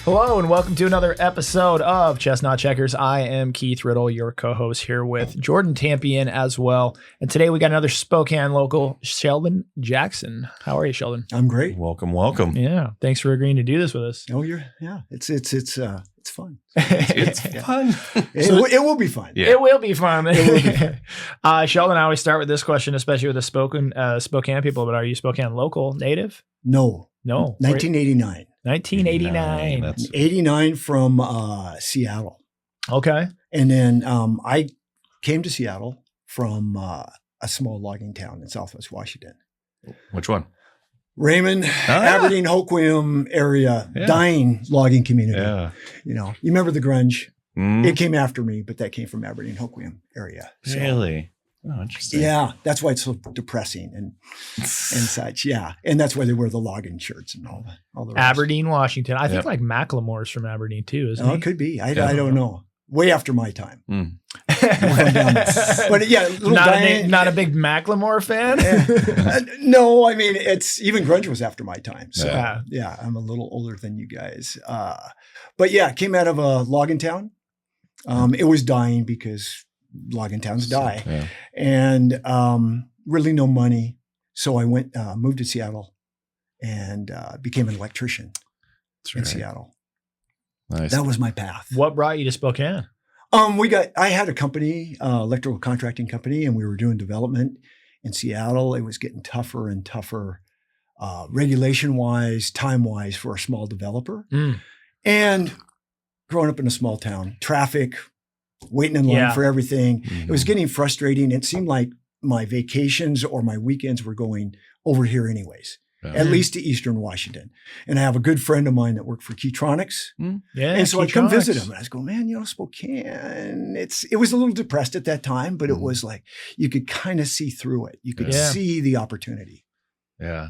Hello and welcome to another episode of Chestnut Checkers. I am Keith Riddle, your co-host, here with Jordan Tampien as well. And today we got another Spokane local, Sheldon Jackson. How are you, Sheldon? I'm great. Welcome. Yeah, thanks for agreeing to do this with us. Oh, it's fun. It's fun. It will be fun. Yeah. It will be fun. Sheldon, I always start with this question, especially with the Spokane people, but are you Spokane local native? No. 1989. 89 from Seattle. Okay. And then I came to Seattle from a small logging town in Southwest Washington. Which one? Raymond, Aberdeen, Hoquiam area, dying logging community. Yeah. You remember the grunge? It came after me, but that came from Aberdeen, Hoquiam area. So, really? Oh, interesting. Yeah, that's why it's so depressing and such. Yeah, and that's why they wear the logging shirts and all the rest. Aberdeen, Washington. I think like Macklemore's from Aberdeen too, isn't he? It could be. I don't know. Way after my time. But yeah, not a big Macklemore fan. No, I mean it's even grunge was after my time. So yeah, I'm a little older than you guys. But yeah, it came out of a logging town. It was dying because logging towns die, and really no money. So I moved to Seattle, and became an electrician in Seattle. Nice. That was my path. What brought you to Spokane? I had a company, electrical contracting company, and we were doing development in Seattle. It was getting tougher and tougher, regulation wise, time wise for a small developer, and growing up in a small town, traffic. Waiting in line for everything. It was getting frustrating. It seemed like my vacations or my weekends were going over here anyways, at least to Eastern Washington. And I have a good friend of mine that worked for Keytronics. And so I'd come visit him and I was going, man, Spokane, it was a little depressed at that time, but it was like, you could kind of see through it. You could see the opportunity. Yeah.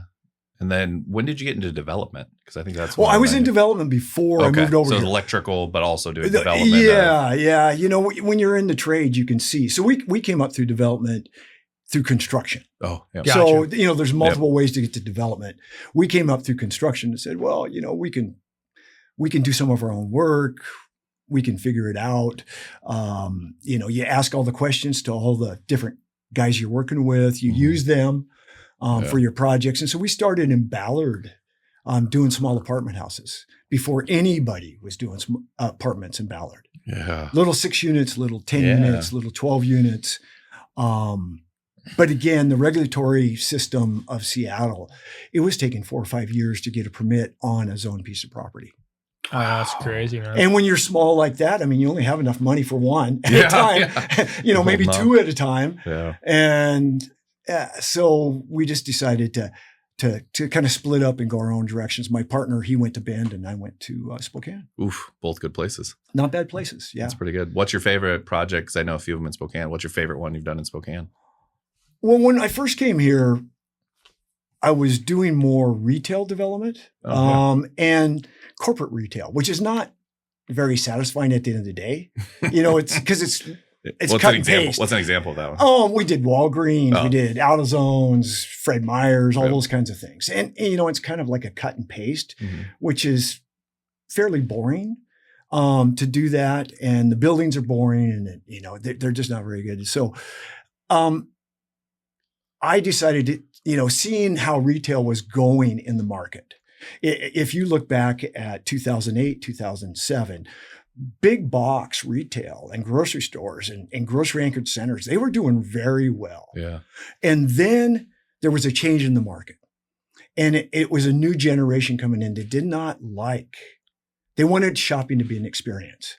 And then when did you get into development? Because I think that's I was in development before I moved over here. So electrical, but also doing development. Yeah. When you're in the trade, you can see. So we came up through development through construction. Oh, yeah. So, there's multiple ways to get to development. We came up through construction and said, well, we can do some of our own work. We can figure it out. You ask all the questions to all the different guys you're working with. You use them. For your projects. And so we started in Ballard doing small apartment houses before anybody was doing apartments in Ballard. Yeah. Little 6 units, little 10 units, little 12 units. But again, the regulatory system of Seattle, it was taking 4 or 5 years to get a permit on a zoned piece of property. Oh, that's crazy, man. And when you're small like that, I mean, you only have enough money for one at a time, maybe two at a time. Yeah. And so we just decided to kind of split up and go our own directions. My partner, he went to Bend and I went to Spokane. Oof, both good places. Not bad places. Yeah. That's pretty good. What's your favorite project? Because I know a few of them in Spokane. What's your favorite one you've done in Spokane? Well, when I first came here, I was doing more retail development and corporate retail, which is not very satisfying at the end of the day. It's because it's cut and paste. What's an example of that one? Oh, we did Walgreens, we did AutoZones, Fred Meyer's, all those kinds of things. And, it's kind of like a cut and paste, which is fairly boring to do that. And the buildings are boring and, they're just not very good. So I decided to, seeing how retail was going in the market. If you look back at 2008, 2007, big box retail and grocery stores and grocery anchored centers, they were doing very well. Yeah. And then there was a change in the market and it was a new generation coming in that did not they wanted shopping to be an experience.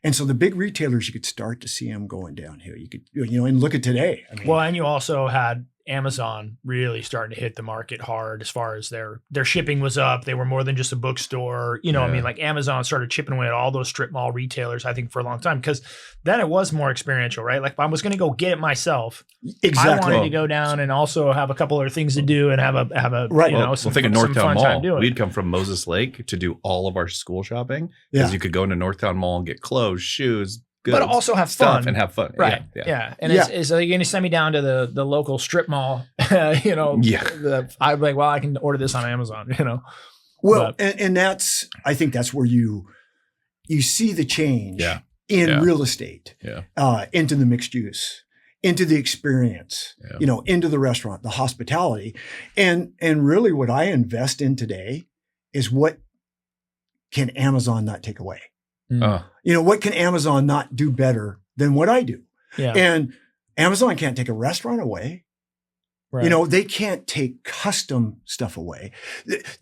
And so the big retailers, you could start to see them going downhill. You could, and look at today. I mean, and you also had Amazon really starting to hit the market hard as far as their shipping was up. They were more than just a bookstore. I mean, like Amazon started chipping away at all those strip mall retailers, I think, for a long time, because then it was more experiential, right? Like if I was going to go get it myself, exactly. I wanted to go down and also have a couple other things to do and have a right. Think of Northtown Mall. We'd come from Moses Lake to do all of our school shopping because you could go into Northtown Mall and get clothes, shoes, goods, but also have fun and have fun. Right. Yeah. And it's you're going to send me down to the local strip mall, I'm like, well, I can order this on Amazon, Well, and I think that's where you see the change in real estate, into the mixed use, into the experience, into the restaurant, the hospitality. And really what I invest in today is what can Amazon not take away? What can Amazon not do better than what I do? Yeah. And Amazon can't take a restaurant away. Right. They can't take custom stuff away.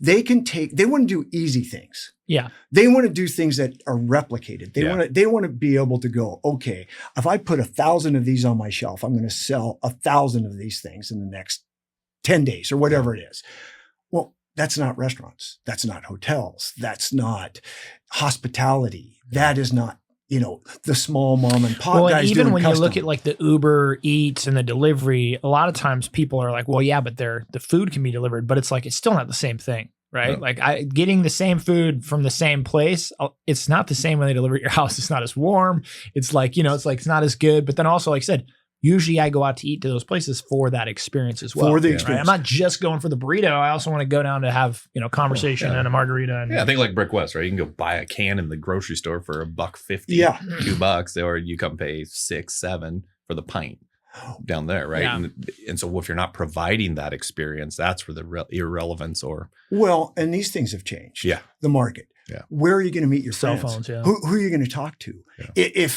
They want to do easy things. Yeah. They want to do things that are replicated. They want to be able to go, okay, if I put 1,000 of these on my shelf, I'm going to sell 1,000 of these things in the next 10 days or whatever it is. Well, that's not restaurants. That's not hotels. That's not hospitality. That is not, the small mom and pop guys. Even when custom. You look at like the Uber Eats and the delivery, a lot of times people are like, well, yeah, but the food can be delivered, but it's like, it's still not the same thing, right? No. Like getting the same food from the same place, it's not the same when they deliver at your house. It's not as warm. It's like, it's not as good. But then also, like I said, usually I go out to eat to those places for that experience as well. For the experience. Right? I'm not just going for the burrito. I also want to go down to have, conversation and a margarita. And, I think like Brick West, right? You can go buy a can in the grocery store for $1.50, $2, or you come pay $6, $7 for the pint down there, right? Yeah. And so if you're not providing that experience, that's where the irrelevance or... Well, and these things have changed. Yeah. The market. Yeah. Where are you going to meet your cell friends? Phones, yeah. Who are you going to talk to? Yeah.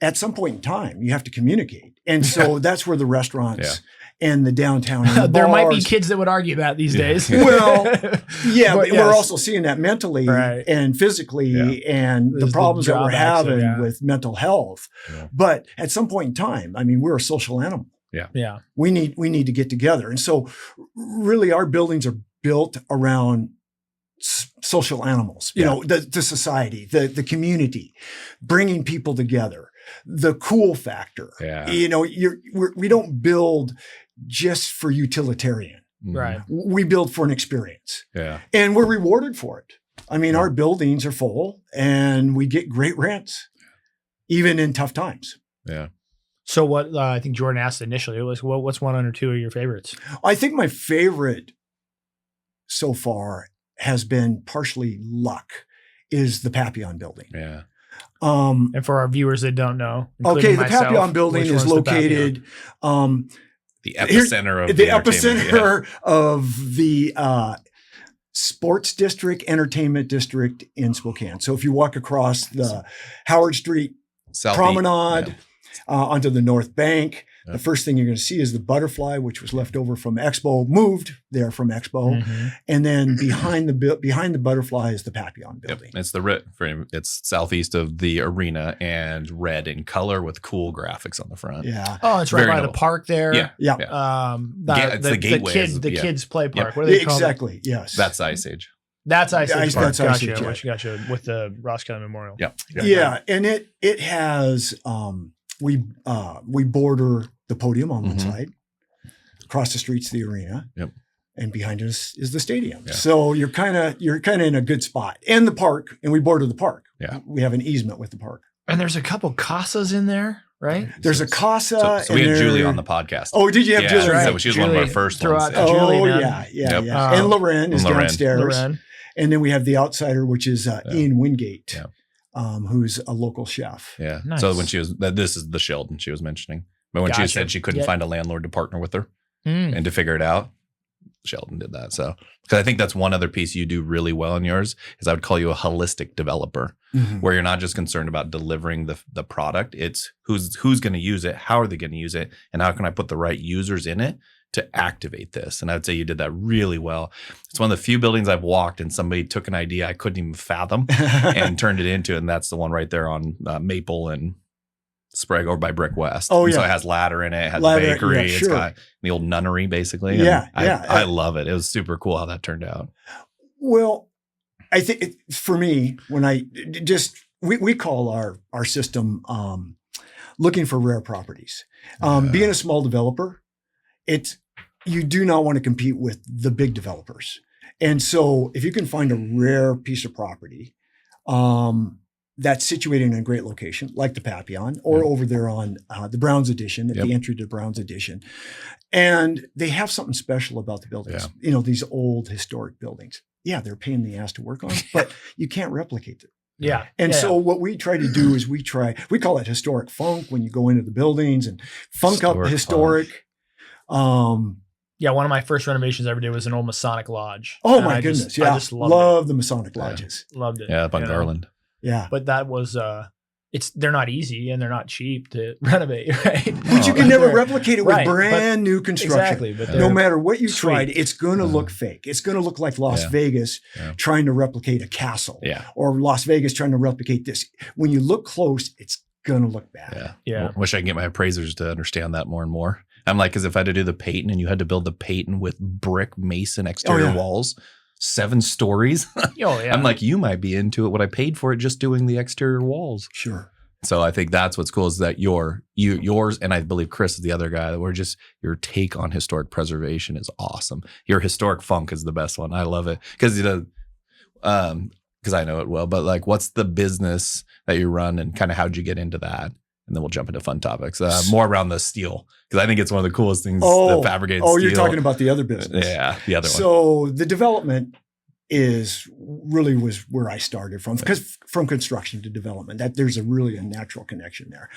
At some point in time, you have to communicate. And so that's where the restaurants and the downtown and the there bars, might be kids that would argue that these days. Well, but we're also seeing that mentally and physically and the problems that we're having with mental health. Yeah. But at some point in time, we're a social animal. Yeah. Yeah. We need to get together. And so really our buildings are built around social animals, the society, the community, bringing people together. The cool factor, we don't build just for utilitarian, right? We build for an experience, yeah, and we're rewarded for it. Our buildings are full, and we get great rents, even in tough times. Yeah. So what I think Jordan asked initially was, what's one or two of your favorites? I think my favorite so far has been partially luck. Is the Tampien building? Yeah. And for our viewers that don't know, okay, the Tampien building is located the epicenter of the sports district, entertainment district in Spokane. So if you walk across the Howard Street Promenade onto the North Bank, the first thing you're going to see is the butterfly, which was left over from Expo, moved there from Expo, and then behind the butterfly is the Tampien building. Yep. It's southeast of the arena and red in color with cool graphics on the front. Yeah. Oh, it's right by the park there. Yeah. It's the gateway. The kids play park. What do they call it? Exactly. Yes. That's Ice Age. That's Ice Age. That's Ice Age. Gotcha. With the Ross Kelly Memorial. Yeah. And it has we border the podium on one side, across the street's the arena, and behind us is the stadium. Yeah. So you're kind of in a good spot, and the park, and we border the park. Yeah, we have an easement with the park, and there's a couple casas in there, right? There's a casa. So we had Julie on the podcast. Oh, did you have Julie? Right. So she was one of our first ones. Yeah. And Loren is downstairs. And then we have the outsider, which is Ian Wingate, who's a local chef. Yeah. Nice. So when this is the Sheldon she was mentioning. But when she said she couldn't find a landlord to partner with her and to figure it out, Sheldon did that. So, because I think that's one other piece you do really well in yours is I would call you a holistic developer, where you're not just concerned about delivering the product. It's who's going to use it, how are they going to use it, and how can I put the right users in it to activate this. And I would say you did that really well. It's one of the few buildings I've walked and somebody took an idea I couldn't even fathom and turned it into, and that's the one right there on Maple and Sprague over by Brick West. Oh, yeah. So it has ladder in it. It has a bakery. It's got the old nunnery, basically. Yeah, I love it. It was super cool how that turned out. Well, I think for me, when we call our system looking for rare properties. Being a small developer, you do not want to compete with the big developers. And so if you can find a rare piece of property, that's situated in a great location, like the Tampien, or over there on the Browns Edition, at the entry to Browns Edition. And they have something special about the buildings. You know, these old historic buildings. Yeah, they're a pain in the ass to work on, but you can't replicate it. Yeah. And so what we try to do is we call it historic funk when you go into the buildings and funk up historic. Yeah, one of my first renovations I ever did was an old Masonic lodge. Oh my goodness. I just love the Masonic lodges. Loved it. Yeah, up on Garland. Yeah. But that was they're not easy and they're not cheap to renovate, right? But you can never replicate it with brand new construction. Exactly. But no matter what you tried, it's going to look fake. It's going to look like Las Vegas trying to replicate a castle, or Las Vegas trying to replicate this. When you look close, it's going to look bad. Yeah. Wish I could get my appraisers to understand that more and more. I'm like, because if I had to do the Peyton and you had to build the Peyton with brick mason exterior walls, 7 stories. I'm like, you might be into it. What I paid for it just doing the exterior walls. Sure. So I think that's what's cool is that yours, and I believe Chris is the other guy, that we're just, your take on historic preservation is awesome. Your historic funk is the best one. I love it. Because I know it well, but like, what's the business that you run and kind of how'd you get into that? And then we'll jump into fun topics, more around the steel. Because I think it's one of the coolest things, the fabricated steel. You're talking about the other business. Yeah, the other one. So the development was where I started from, because from construction to development, that there's really a natural connection there.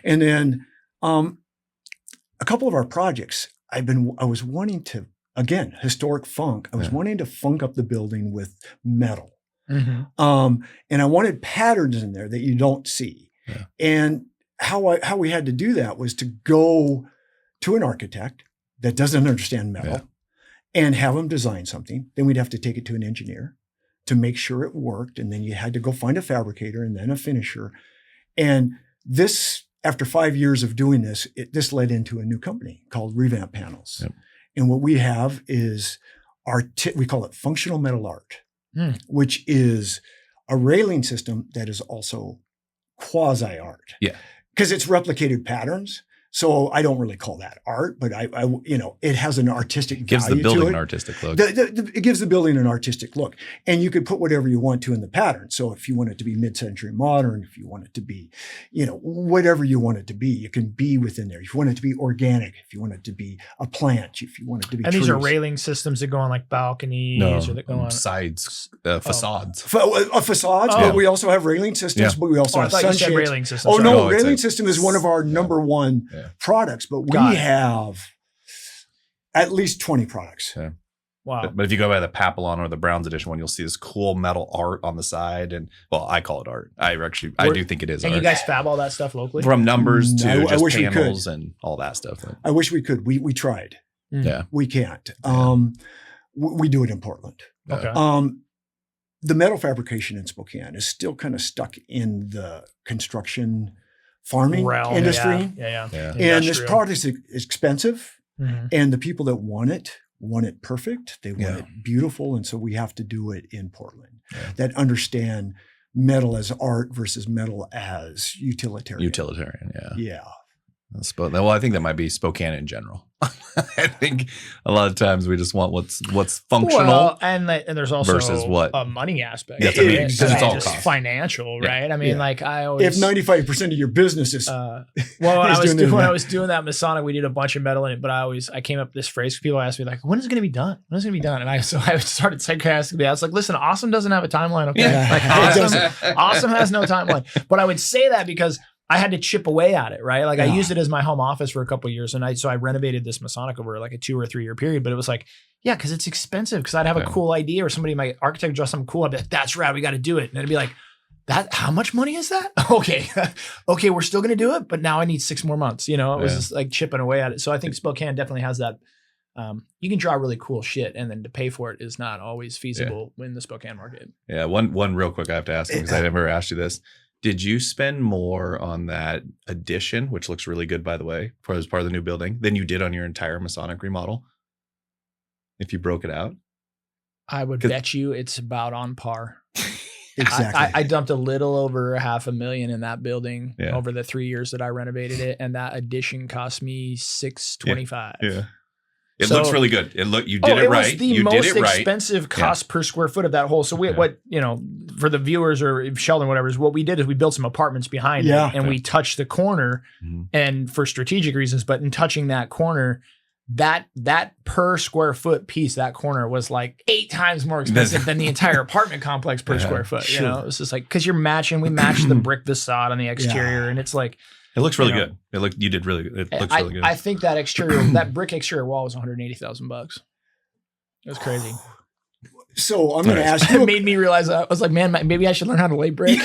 And then a couple of our projects, I was wanting to, again, historic funk. I was wanting to funk up the building with metal. And I wanted patterns in there that you don't see. Yeah. And how we had to do that was to go to an architect that doesn't understand metal and have them design something. Then we'd have to take it to an engineer to make sure it worked. And then you had to go find a fabricator and then a finisher. And this, after 5 years of doing this, this led into a new company called Revamp Panels. Yep. And what we have is we call it functional metal art, which is a railing system that is also quasi art. Yeah. Because it's replicated patterns. So I don't really call that art, but I it has an artistic value to it. Gives the building an artistic look. It gives the building an artistic look. And you could put whatever you want to in the pattern. So if you want it to be mid-century modern, if you want it to be, whatever you want it to be, you can be within there. If you want it to be organic, if you want it to be a plant, if you want it to be trees. These are railing systems that go on like balconies or that go on sides, facades. Facades, but we also have railing systems, but we also have sunshades. Railing systems. Oh, no, railing system is one of our number one products, but we have at least 20 products. Yeah. Wow. But if you go by the Papillon or the Browns Edition one, you'll see this cool metal art on the side. And I call it art. I do think it is art. And you guys fab all that stuff locally? From numbers to just panels and all that stuff. I wish we could. We tried. Yeah. We can't. We do it in Portland. Okay. The metal fabrication in Spokane is still kind of stuck in the construction farming industry. Yeah. And this product is expensive, and the people that want it perfect. They want it beautiful, and so we have to do it in Portland that understand metal as art versus metal as utilitarian. Yeah. Well, I think that might be Spokane in general. I think a lot of times we just want what's functional. Well, and there's also versus what a money aspect. Yes, because it's all just financial, right? I mean, like I always. If 95% of your business is. When I was doing that Masonic, we did a bunch of metal in it, but I came up with this phrase. People ask me like, "When is it going to be done? When is it going to be done?" And I started sarcastically. I was like, "Listen, awesome doesn't have a timeline, okay? Awesome has no timeline." But I would say that because I had to chip away at it, right? Like I used it as my home office for a couple of years. And so I renovated this Masonic over like a 2 or 3 year period, but it was like, because it's expensive. Cause I'd have a cool idea or my architect would draw something cool. I'd be like, that's right. We got to do it. And it'd be like, how much money is that? Okay. Okay. We're still going to do it, but now I need 6 more months. It was just like chipping away at it. So I think Spokane definitely has that. You can draw really cool shit, and then to pay for it is not always feasible in the Spokane market. Yeah. One real quick, I have to ask because I never asked you this. Did you spend more on that addition, which looks really good, by the way, as part of the new building, than you did on your entire Masonic remodel? If you broke it out? I would bet you it's about on par. Exactly. I dumped a little over $500,000 in that building over the 3 years that I renovated it. And that addition cost me $625,000. Yeah. It looks really good. You did it right. Was the most expensive cost per square foot of that whole. So what, for the viewers or Sheldon, whatever, is what we did is we built some apartments behind it and we touched the corner and for strategic reasons, but in touching that corner, that per square foot piece, that corner was like 8 times more expensive than the entire apartment complex per square foot. Sure. It's just like, cause we matched the brick facade on the exterior and it's like, it looks really good. It looks really good. I think that that brick exterior wall was $180,000. It was crazy. So I'm going to ask you. It made me realize I was like, man, maybe I should learn how to lay brick.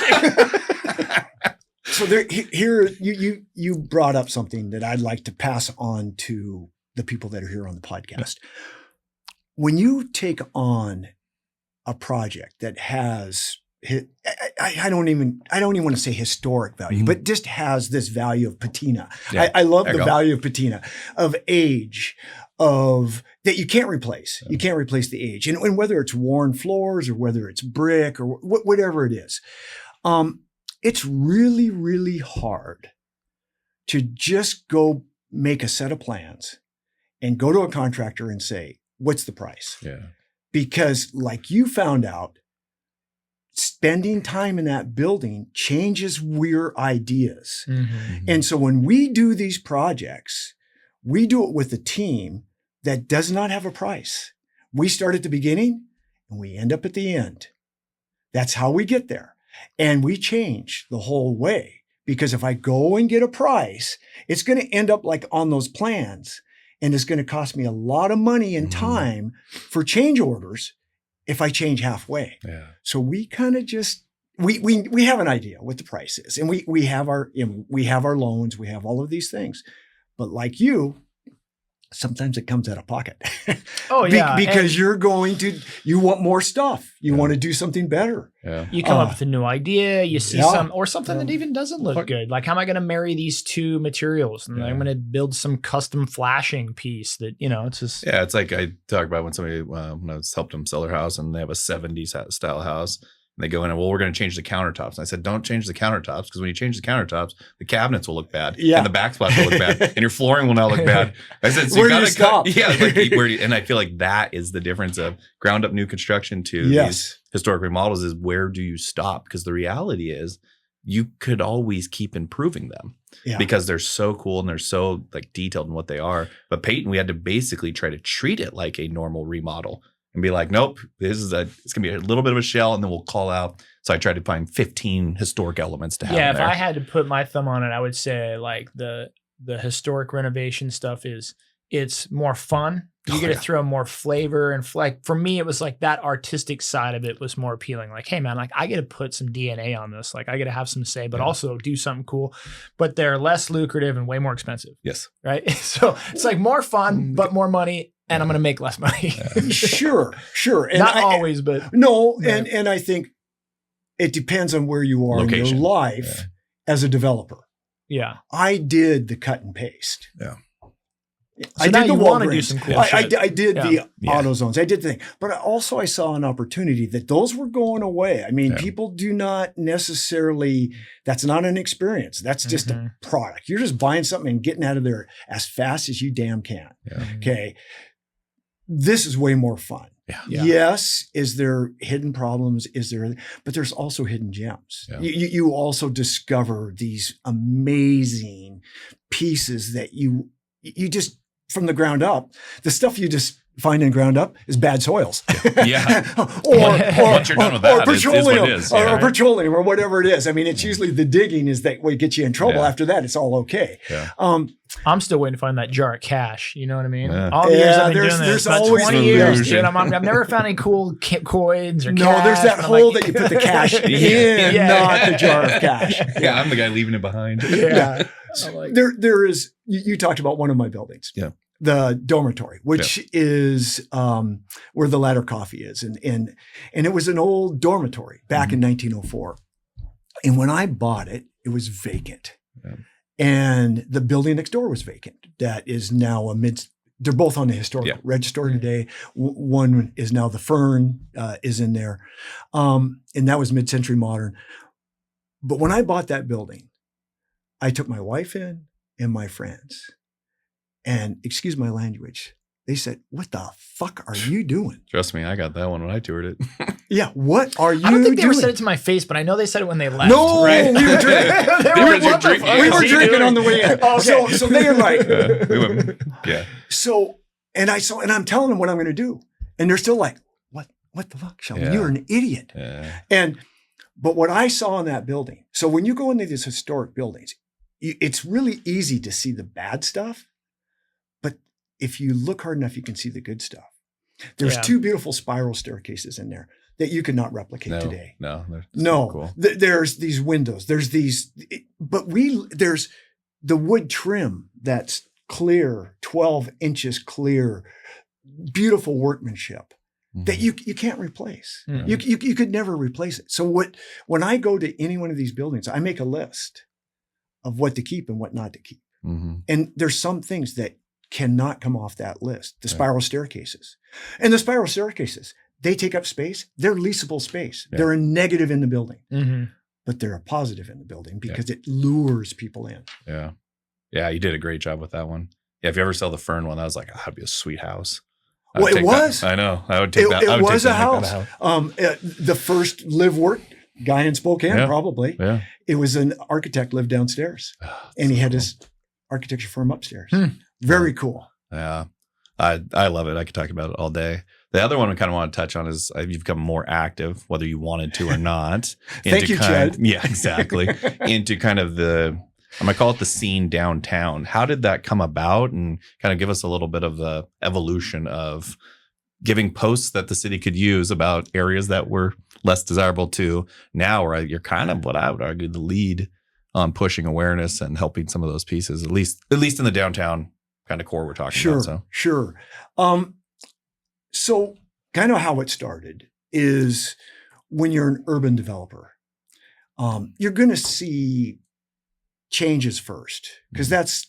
So here you brought up something that I'd like to pass on to the people that are here on the podcast. When you take on a project that has I don't even want to say historic value, but just has this value of patina. Yeah, I love the value of patina, of age, of that you can't replace. You can't replace the age. And whether it's worn floors or whether it's brick or whatever it is, it's really, really hard to just go make a set of plans and go to a contractor and say, what's the price? Yeah. Because like you found out, spending time in that building changes your ideas. Mm-hmm. And so when we do these projects, we do it with a team that does not have a price. We start at the beginning and we end up at the end. That's how we get there. And we change the whole way, because if I go and get a price, it's going to end up like on those plans, and it's going to cost me a lot of money and time for change orders if I change halfway. Yeah. So we kind of just, we have an idea what the price is, and we have our loans, we have all of these things, but like you, sometimes it comes out of pocket. Oh yeah. Because you want more stuff. You want to do something better. Yeah. You come up with a new idea, you see something that even doesn't look good. Like, how am I going to marry these two materials? And I'm going to build some custom flashing piece that, it's just. Yeah. It's like I talk about when somebody, when I was helped them sell their house and they have a 70s style house. And they go in and, we're going to change the countertops. And I said, don't change the countertops, because when you change the countertops, the cabinets will look bad. Yeah. And the backsplash will look bad. And your flooring will now look bad. I said, so you got to stop. Yeah. And I feel like that is the difference of ground up new construction to these historic remodels, is where do you stop? Because the reality is you could always keep improving them because they're so cool and they're so like detailed in what they are. But Peyton, we had to basically try to treat it like a normal remodel. And be like, nope, it's going to be a little bit of a shell, and then we'll call out. So I tried to find 15 historic elements to have. Yeah, in there. If I had to put my thumb on it, I would say like the historic renovation stuff it's more fun. You get to throw more flavor, and like for me, it was like that artistic side of it was more appealing. Like, hey man, like I get to put some DNA on this. Like I get to have some say, but also do something cool. But they're less lucrative and way more expensive. Yes. Right. So it's like more fun, but more money. And I'm going to make less money. Sure. And not always, but. No, and I think it depends on where you are in your life as a developer. Yeah. I did the cut and paste. Yeah. So I did the want to do some cool shit. I did the auto zones. I did the thing. But I saw an opportunity that those were going away. I mean, people do not necessarily, that's not an experience. That's just a product. You're just buying something and getting out of there as fast as you damn can. Yeah. Okay. This is way more fun. Yeah. Yes. Is there hidden problems? But there's also hidden gems. Yeah. You also discover these amazing pieces that you just, from the ground up, the stuff you just find in ground up is bad soils. Yeah. or once you're done with that, or petroleum or whatever it is. I mean, it's usually the digging is that what gets you in trouble. After that, it's all okay. Yeah. I'm still waiting to find that jar of cash. You know what I mean? Yeah. All the years I've been doing this, about always 20 years, dude. I've never found any cool coins or cash. No, there's that hole that you put the cash in, not the jar of cash. Yeah, I'm the guy leaving it behind. Yeah. There is, you talked about one of my buildings. Yeah. The dormitory, which is where the Ladder Coffee is. And it was an old dormitory back in 1904. And when I bought it, it was vacant. Yeah. And the building next door was vacant. That is now they're both on the historical register today. One is now the Fern is in there. And that was mid-century modern. But when I bought that building, I took my wife in and my friends. And excuse my language, They said, what the fuck are you doing? Trust me, I got that one when I toured it. Yeah, what are you doing? I don't think they ever said it to my face, but I know they said it when they left. No, right? we were drinking. We were drinking on the way in. Oh, okay. So they are like, yeah. So I'm telling them what I'm going to do, and they're still like, what the fuck, Sheldon? Yeah. You're an idiot. Yeah. But what I saw in that building. So when you go into these historic buildings, it's really easy to see the bad stuff. But if you look hard enough, you can see the good stuff. There's 2 beautiful spiral staircases in there that you could not replicate today. No. So cool. There's these windows. There's there's the wood trim that's clear, 12 inches clear, beautiful workmanship that you can't replace. Mm-hmm. You could never replace it. So when I go to any one of these buildings, I make a list of what to keep and what not to keep. Mm-hmm. And there's some things that cannot come off that list. The spiral staircases. And the spiral staircases, they take up space. They're leasable space. Yeah. They're a negative in the building, but they're a positive in the building because it lures people in. Yeah. Yeah, you did a great job with that one. Yeah, if you ever sell the Fern one, that was like, that'd be a sweet house. Well, it was. I know. I would take that. It was a house. The first live-work guy in Spokane, probably. Yeah. It was an architect lived downstairs, and he had his architecture firm upstairs. Very cool. Yeah. I love it. I could talk about it all day. The other one I kind of want to touch on is you've become more active, whether you wanted to or not. Thank you, Chad. Yeah, exactly. Into kind of I'm going to call it the scene downtown. How did that come about? And kind of give us a little bit of the evolution of giving posts that the city could use about areas that were less desirable to now, where you're kind of what I would argue the lead on pushing awareness and helping some of those pieces, at least in the downtown kind of core we're talking about. Sure. So kind of how it started is when you're an urban developer, you're going to see changes first, because that's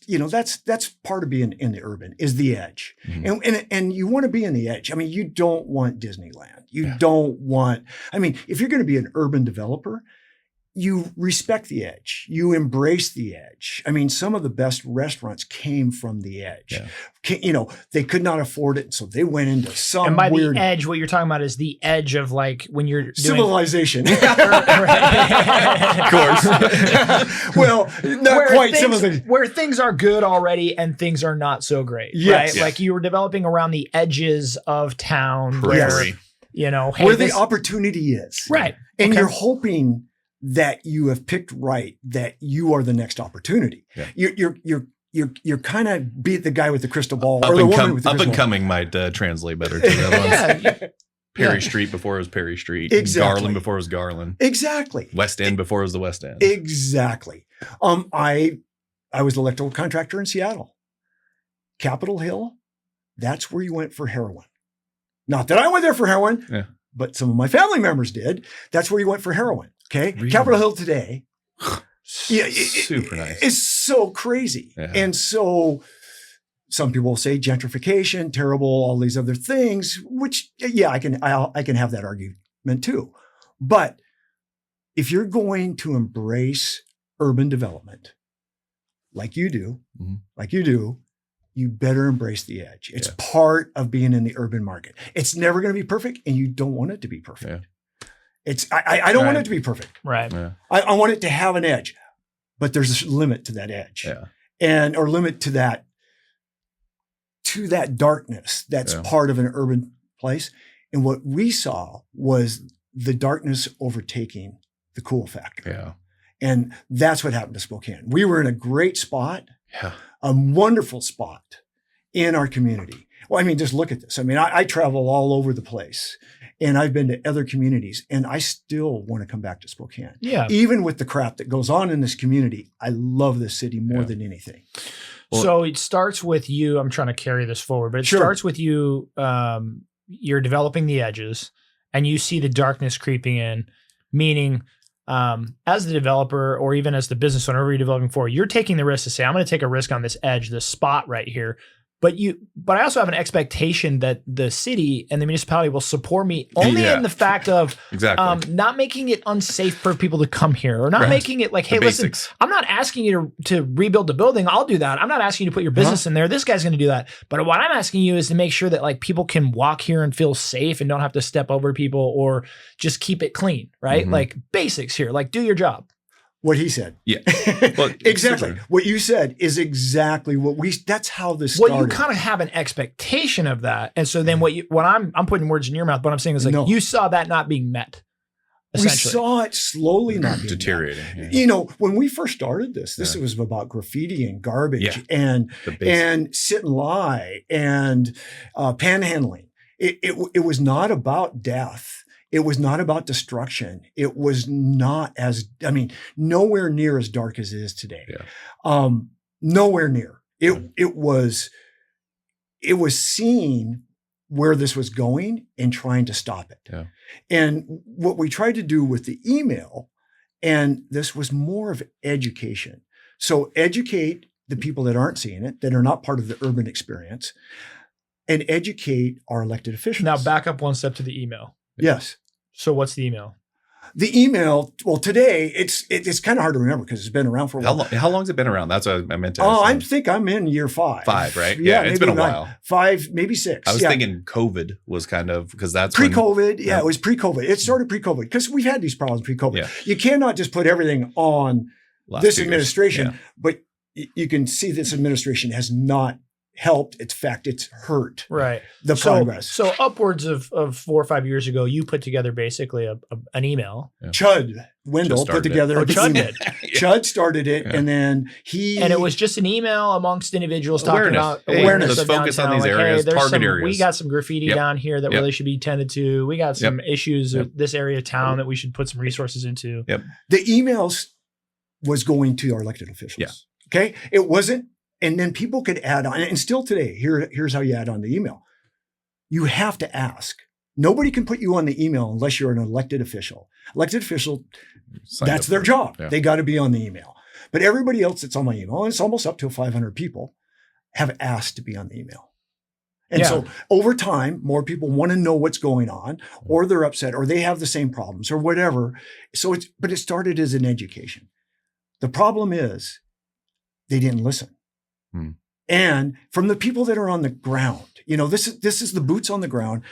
part of being in the urban is the edge. And you want to be in the edge. I mean, you don't want Disneyland. You don't want, if you're going to be an urban developer, you respect the edge. You embrace the edge. Some of the best restaurants came from the edge. They could not afford it, so they went into some And by weird the edge, what you're talking about is the edge of like when you're doing civilization. Of course. Well, not quite civilization. Where things are good already and things are not so great. Yes. Right? Yes. Like you were developing around the edges of town Prairie. where the opportunity is. Right. And you're hoping that you have picked right, that you are the next opportunity. Yeah. You're kind of be the guy with the crystal ball, or the woman with the crystal ball. Up and coming might translate better to that one. Perry Street before it was Perry Street. Exactly. Garland before it was Garland. Exactly. West End before it was the West End. Exactly. I was an electrical contractor in Seattle. Capitol Hill, that's where you went for heroin. Not that I went there for heroin, but some of my family members did. That's where you went for heroin. Okay. Really? Capitol Hill today. Super nice. It's so crazy. Yeah. And so some people say gentrification, terrible, all these other things, which, I can have that argument too. But if you're going to embrace urban development like you do, you better embrace the edge. It's part of being in the urban market. It's never going to be perfect, and you don't want it to be perfect. Yeah. I don't want it to be perfect. Right. Yeah. I want it to have an edge, but there's a limit to that edge, or limit to that darkness that's part of an urban place. And what we saw was the darkness overtaking the cool factor. Yeah. And that's what happened to Spokane. We were in a great spot, a wonderful spot in our community. Well, just look at this. I travel all over the place. And I've been to other communities, and I still want to come back to Spokane. Yeah. Even with the crap that goes on in this community, I love this city more than anything. Well, so it starts with you. I'm trying to carry this forward, but it starts with you. You're developing the edges, and you see the darkness creeping in, meaning as the developer or even as the business owner you're developing for, you're taking the risk to say, I'm going to take a risk on this edge, this spot right here. But I also have an expectation that the city and the municipality will support me only in the fact of not making it unsafe for people to come here, or not making it like, hey, listen, I'm not asking you to rebuild the building. I'll do that. I'm not asking you to put your business in there. This guy's going to do that. But what I'm asking you is to make sure that like people can walk here and feel safe and don't have to step over people, or just keep it clean, right? Like basics here, like do your job. What he said. Yeah. Well, exactly. What you said is exactly that's how this started. Well, you kind of have an expectation of that. And so then what I'm putting words in your mouth, what I'm saying is like, you saw that not being met. We saw it slowly not being deteriorating. Yeah. You know, when we first started this was about graffiti and garbage and sit and lie and panhandling. It was not about death. It was not about destruction. It was not nowhere near as dark as it is today. Yeah. Nowhere near. It was seeing where this was going and trying to stop it. Yeah. And what we tried to do with the email, and this was more of education. So educate the people that aren't seeing it, that are not part of the urban experience, and educate our elected officials. Now back up one step to the email. Yes. So what's the email? The email, well, today it's kind of hard to remember because it's been around for a while. How long has it been around? That's what I meant to ask. Oh, I think I'm in year 5. 5, right? Yeah, it's been a while. 5, maybe 6. I was thinking COVID was kind of, because that's pre-COVID. It was pre-COVID. It started pre-COVID because we've had these problems pre-COVID. Yeah. You cannot just put everything on this administration, but you can see this administration has not helped. In fact, it's hurt the progress. So upwards of 4 or 5 years ago, you put together basically an email. Yeah. Chud Wendell put together. Chud did. Chud started it, and then and it was just an email amongst individuals talking about awareness. Let's focus on these areas, target areas. We got some graffiti down here that really should be tended to. We got some issues with this area of town that we should put some resources into. Yep. The emails was going to our elected officials. Yeah. Okay. It wasn't. And then people could add on, and still today, here's how you add on the email. You have to ask. Nobody can put you on the email unless you're an elected official. Elected official, that's their job. Yeah. They got to be on the email. But everybody else that's on my email, and it's almost up to 500 people, have asked to be on the email. And so over time, more people want to know what's going on, or they're upset, or they have the same problems, or whatever. But it started as an education. The problem is they didn't listen. And from the people that are on the ground, this is the boots on the ground.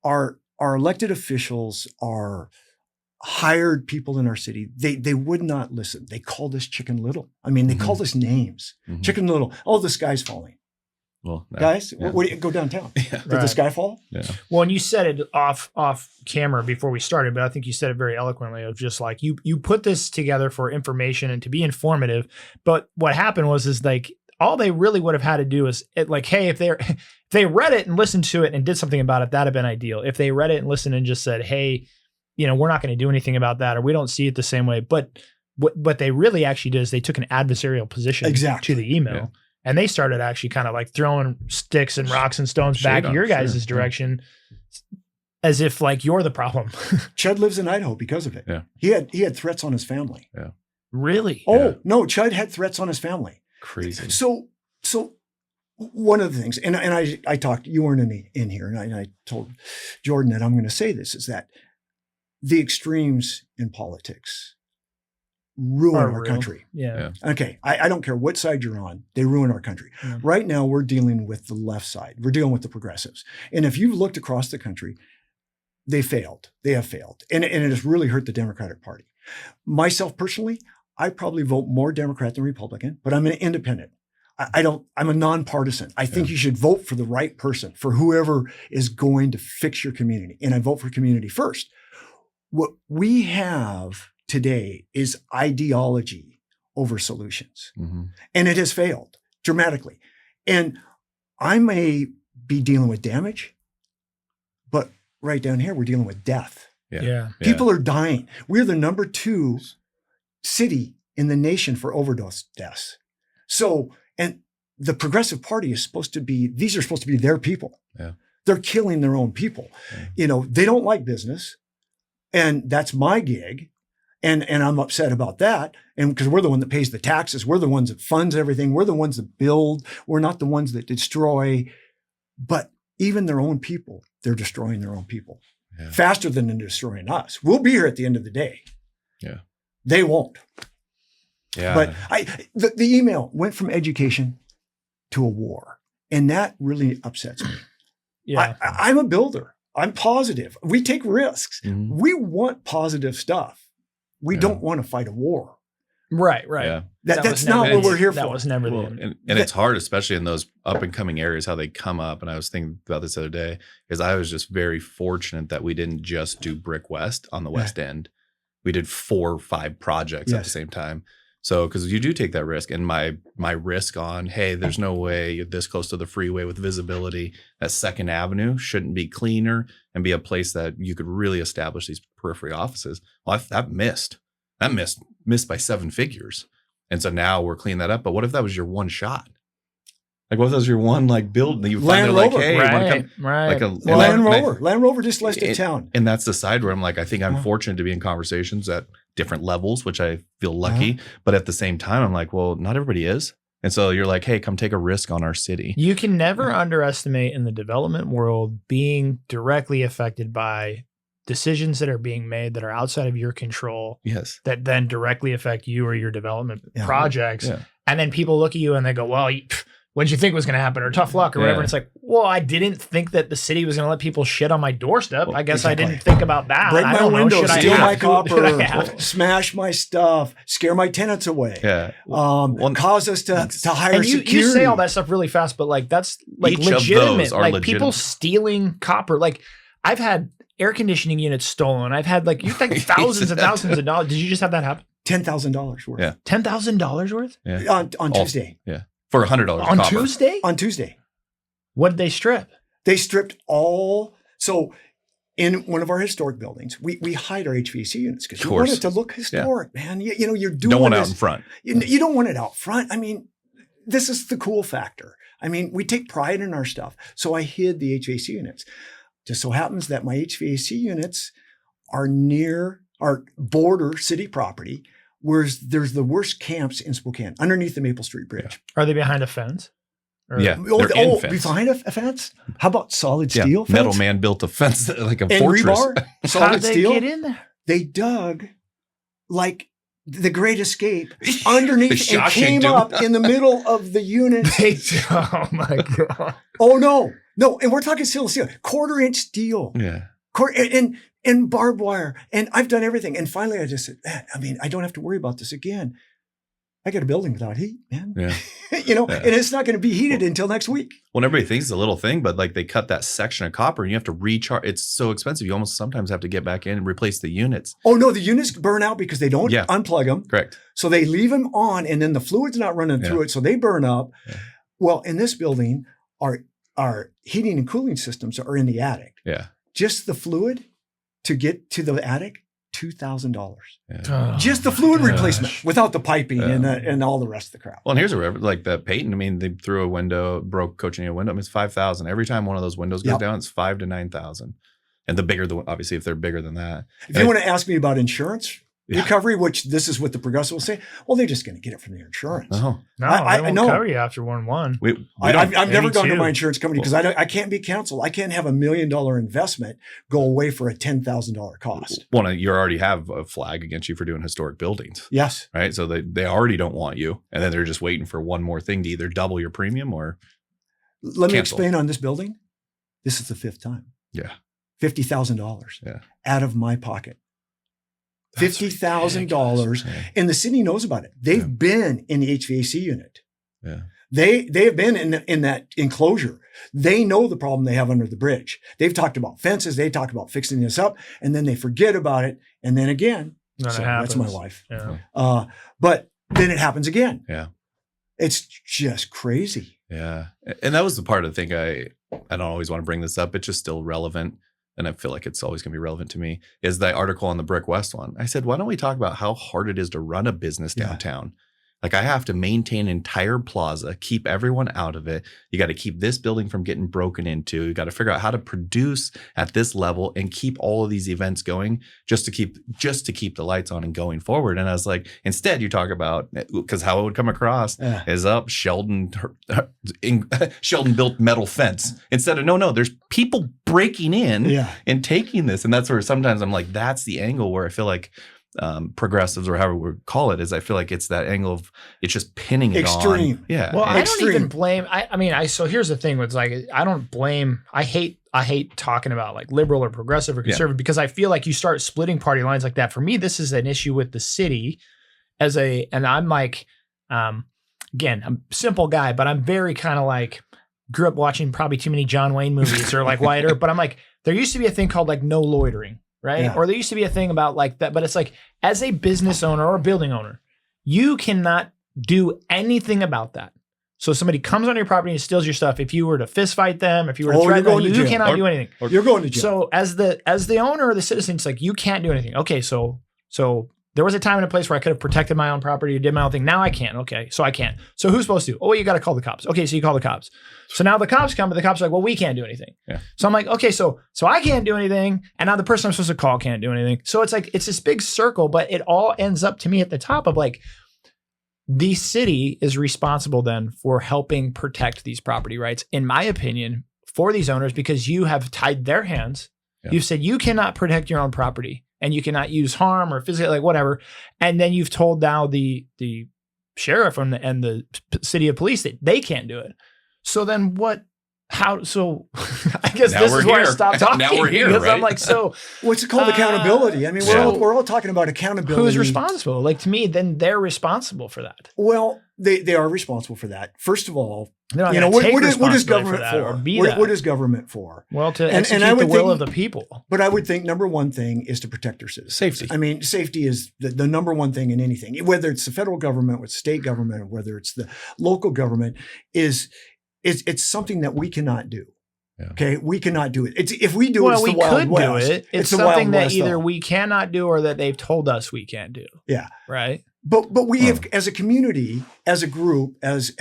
Our elected officials are hired people in our city. They would not listen. They called us Chicken Little. I mean, they called us names. Chicken Little. Oh, the sky's falling. Well, guys, what do you go downtown? Yeah. Did the sky fall? Yeah. Well, and you said it off camera before we started, but I think you said it very eloquently of just like you put this together for information and to be informative. But what happened was like, all they really would have had to do is hey, if they read it and listened to it and did something about it, that'd have been ideal. If they read it and listened and just said, hey, we're not going to do anything about that, or we don't see it the same way. But what they really actually did is they took an adversarial position to the email. Yeah. And they started actually kind of like throwing sticks and rocks and stones back your guys' direction, as if like you're the problem. Chud lives in Idaho because of it. Yeah. He had threats on his family. Yeah. Really? Oh, no, Chud had threats on his family. Crazy. So one of the things, and I talked, you weren't in here, and I told Jordan that I'm going to say this, is that the extremes in politics ruin our country. Yeah. Okay. I don't care what side you're on. They ruin our country. Yeah. Right now, we're dealing with the left side. We're dealing with the progressives. And if you've looked across the country, they failed. They have failed. And it has really hurt the Democratic Party. Myself personally, I probably vote more Democrat than Republican, but I'm an independent. I'm a nonpartisan. I think you should vote for the right person, for whoever is going to fix your community. And I vote for community first. What we have today is ideology over solutions. And it has failed dramatically. And I may be dealing with damage, but right down here, we're dealing with death. Yeah. People are dying. We're the number 2 city in the nation for overdose deaths. So, and the Progressive Party is these are supposed to be their people. Yeah. They're killing their own people. They don't like business, and that's my gig. And I'm upset about that. And because we're the one that pays the taxes, we're the ones that funds everything. We're the ones that build. We're not the ones that destroy. But even their own people, they're destroying their own people faster than they're destroying us. We'll be here at the end of the day. Yeah. They won't. Yeah. But the email went from education to a war. And that really upsets me. Yeah. I'm a builder. I'm positive. We take risks. Mm-hmm. We want positive stuff. We don't want to fight a war. Right. Yeah. That's not what we're here for. That was never the Well, end. and it's hard, especially in those up and coming areas, how they come up. And I was thinking about this the other day, is I was just very fortunate that we didn't just do Brick West on the West End. We did 4 or 5 projects at the same time. So, because you do take that risk, and my risk on, hey, there's no way you're this close to the freeway with visibility. That Second Avenue shouldn't be cleaner and be a place that you could really establish these periphery offices. Well, I've missed. That missed by 7 figures. And so now we're cleaning that up. But what if that was your one shot? Like, what if that was your one build that you Land find Rover, like, hey, right. Land Rover just listed town. And that's the side where I'm like, I think I'm fortunate to be in conversations at different levels, which I feel lucky. But at the same time, I'm like, well, not everybody is. And so you're like, hey, come take a risk on our city. You can never underestimate in the development world being directly affected by decisions that are being made that are outside of your control. Yes. That then directly affect you or your development projects. Yeah. And then people look at you and they go, well, what did you think was going to happen, or tough luck or whatever. And it's like, well, I didn't think that the city was going to let people shit on my doorstep. I guess I didn't think about that. Break my window, steal my copper, to? smash my stuff, scare my tenants away. Yeah. Cause us to hire security. You say all that stuff really fast, but that's legitimate. Like people stealing copper. Like I've had air conditioning units stolen. I've had thousands and thousands of dollars. Did you just have that happen? $10,000 worth. Yeah. $10,000 worth? Yeah. On Tuesday. Yeah. For $100 on copper. Tuesday? On Tuesday. What did they strip? They stripped all. So in one of our historic buildings, we hide our HVAC units because we want it to look historic, man. You're doing don't want it out in front. You don't want it out front. I mean, this is the cool factor. I mean, we take pride in our stuff. So I hid the HVAC units. Just so happens that my HVAC units are near our border city property, whereas there's the worst camps in Spokane, underneath the Maple Street Bridge. Yeah. Are they behind a fence? Yeah. Behind a fence? How about solid steel fence? Metal man built a fence like a fortress. Rebar, solid How did they steel. Get in there? They dug like the Great Escape underneath and came up in the middle of the unit. Oh my God. Oh no. And we're talking steel, 1/4-inch steel. Yeah. And barbed wire. And I've done everything. And finally I just said, man, I don't have to worry about this again. I got a building without heat, man. Yeah. And it's not going to be heated until next week. Well, everybody thinks it's a little thing, but they cut that section of copper and you have to recharge. It's so expensive. You almost sometimes have to get back in and replace the units. Oh no, the units burn out because they don't unplug them. Correct. So they leave them on and then the fluid's not running through it. So they burn up. Yeah. Well, in this building, our heating and cooling systems are in the attic. Yeah. Just the fluid to get to the attic, $2,000. Yeah. Just the fluid replacement without the piping and all the rest of the crap. Well, and here's like that Peyton. They threw a window, broke coaching a window. It's $5,000 every time one of those windows goes down. It's $5,000 to $9,000, and the bigger obviously if they're bigger than that. If you want to ask me about insurance recovery, which this is what the Progressive will say, well, they're just going to get it from their insurance. Oh. No, I won't cover you after 1/1. I've never gone to my insurance company because I can't be canceled. I can't have $1 million investment go away for a $10,000 cost. Well, you already have a flag against you for doing historic buildings. Yes. Right. So they already don't want you. And then they're just waiting for one more thing to either double your premium or Let me explain on this building. This is the 5th time. Yeah. $50,000 out of my pocket. $50,000, and the city knows about it. They've been in the HVAC unit. Yeah, they have been in that enclosure. They know the problem they have under the bridge. They've talked about fences. They talk about fixing this up, and then they forget about it, and then again. That's my wife. Yeah. But then it happens again. Yeah, it's just crazy. Yeah, and that was the part of the thing. I don't always want to bring this up. It's just still relevant. And I feel like it's always going to be relevant to me, is that article on the Brick West one. I said, why don't we talk about how hard it is to run a business downtown? Like I have to maintain an entire plaza, keep everyone out of it. You got to keep this building from getting broken into. You got to figure out how to produce at this level and keep all of these events going just to keep the lights on and going forward. And I was like, instead you talk about, because how it would come across is Sheldon built metal fence instead of no, there's people breaking in and taking this. And that's where sometimes I'm like, that's the angle where I feel like progressives or however we call it is I feel like it's that angle of it's just pinning it extreme. On. Yeah. Well, I don't even blame. So here's the thing with like, I don't blame. I hate talking about like liberal or progressive or conservative because I feel like you start splitting party lines like that. For me, this is an issue with the city and I'm like, again, I'm a simple guy, but I'm very kind of like grew up watching probably too many John Wayne movies or like White Earp, but I'm like, there used to be a thing called like no loitering. Right. Yeah. Or there used to be a thing about like that, but it's like as a business owner or a building owner, you cannot do anything about that. So somebody comes on your property and steals your stuff. If you were to fist fight them, if you were to threaten them, you cannot do anything. You're going to jail. So as the owner or the citizen, it's like you can't do anything. Okay, so there was a time and a place where I could have protected my own property or did my own thing. Now I can't. Okay, so I can't. So who's supposed to? Oh, you got to call the cops. Okay, so you call the cops. So now the cops come, but the cops are like, well, we can't do anything. Yeah. So I'm like, okay, so I can't do anything, and now the person I'm supposed to call can't do anything. So it's like it's this big circle, but it all ends up to me at the top of like the city is responsible then for helping protect these property rights, in my opinion, for these owners because you have tied their hands. Yeah. You've said you cannot protect your own property. And you cannot use harm or physically, like whatever. And then you've told now the sheriff and the city of police that they can't do it. So then what? How? So I guess now this is where I stop talking. Now we're here, because right? I'm like, so what's it called? Accountability. I mean, we're all talking about accountability. Who's responsible? Like to me, then they're responsible for that. Well, they are responsible for that. First of all, what is government for? What is government for? Well, to execute the will of the people. But I would think number one thing is to protect their citizens. Safety. I mean, safety is the number one thing in anything, whether it's the federal government, with state government, or whether it's the local government. It's something that we cannot do. Yeah. Okay, we cannot do it. If we do it, it's the Wild West. Do it. It's something that either we cannot do or that they've told us we can't do. Yeah, right. But we have, as a community, as a group, as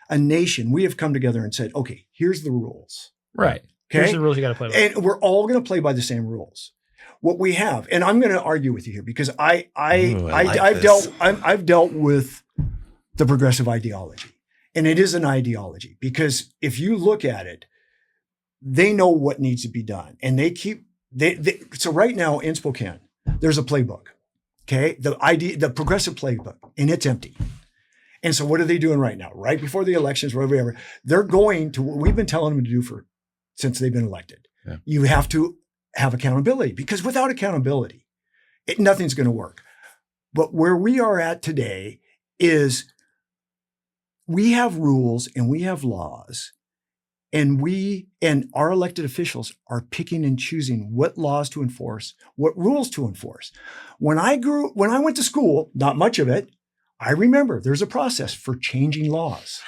a nation, we have come together and said, okay, here's the rules. Right. Okay? Here's the rules you got to play by. And we're all going to play by the same rules. What we have, and I'm going to argue with you here because I've dealt with the progressive ideology, and it is an ideology because if you look at it, they know what needs to be done, and so right now in Spokane, there's a playbook. Okay, the progressive playbook, and it's empty. And so what are they doing right now? Right before the elections, whatever, they're going to what we've been telling them to do since they've been elected. Yeah. You have to have accountability because without accountability, nothing's going to work. But where we are at today is we have rules and we have laws, and our elected officials are picking and choosing what laws to enforce, what rules to enforce. When I went to school, not much of it, I remember there's a process for changing laws,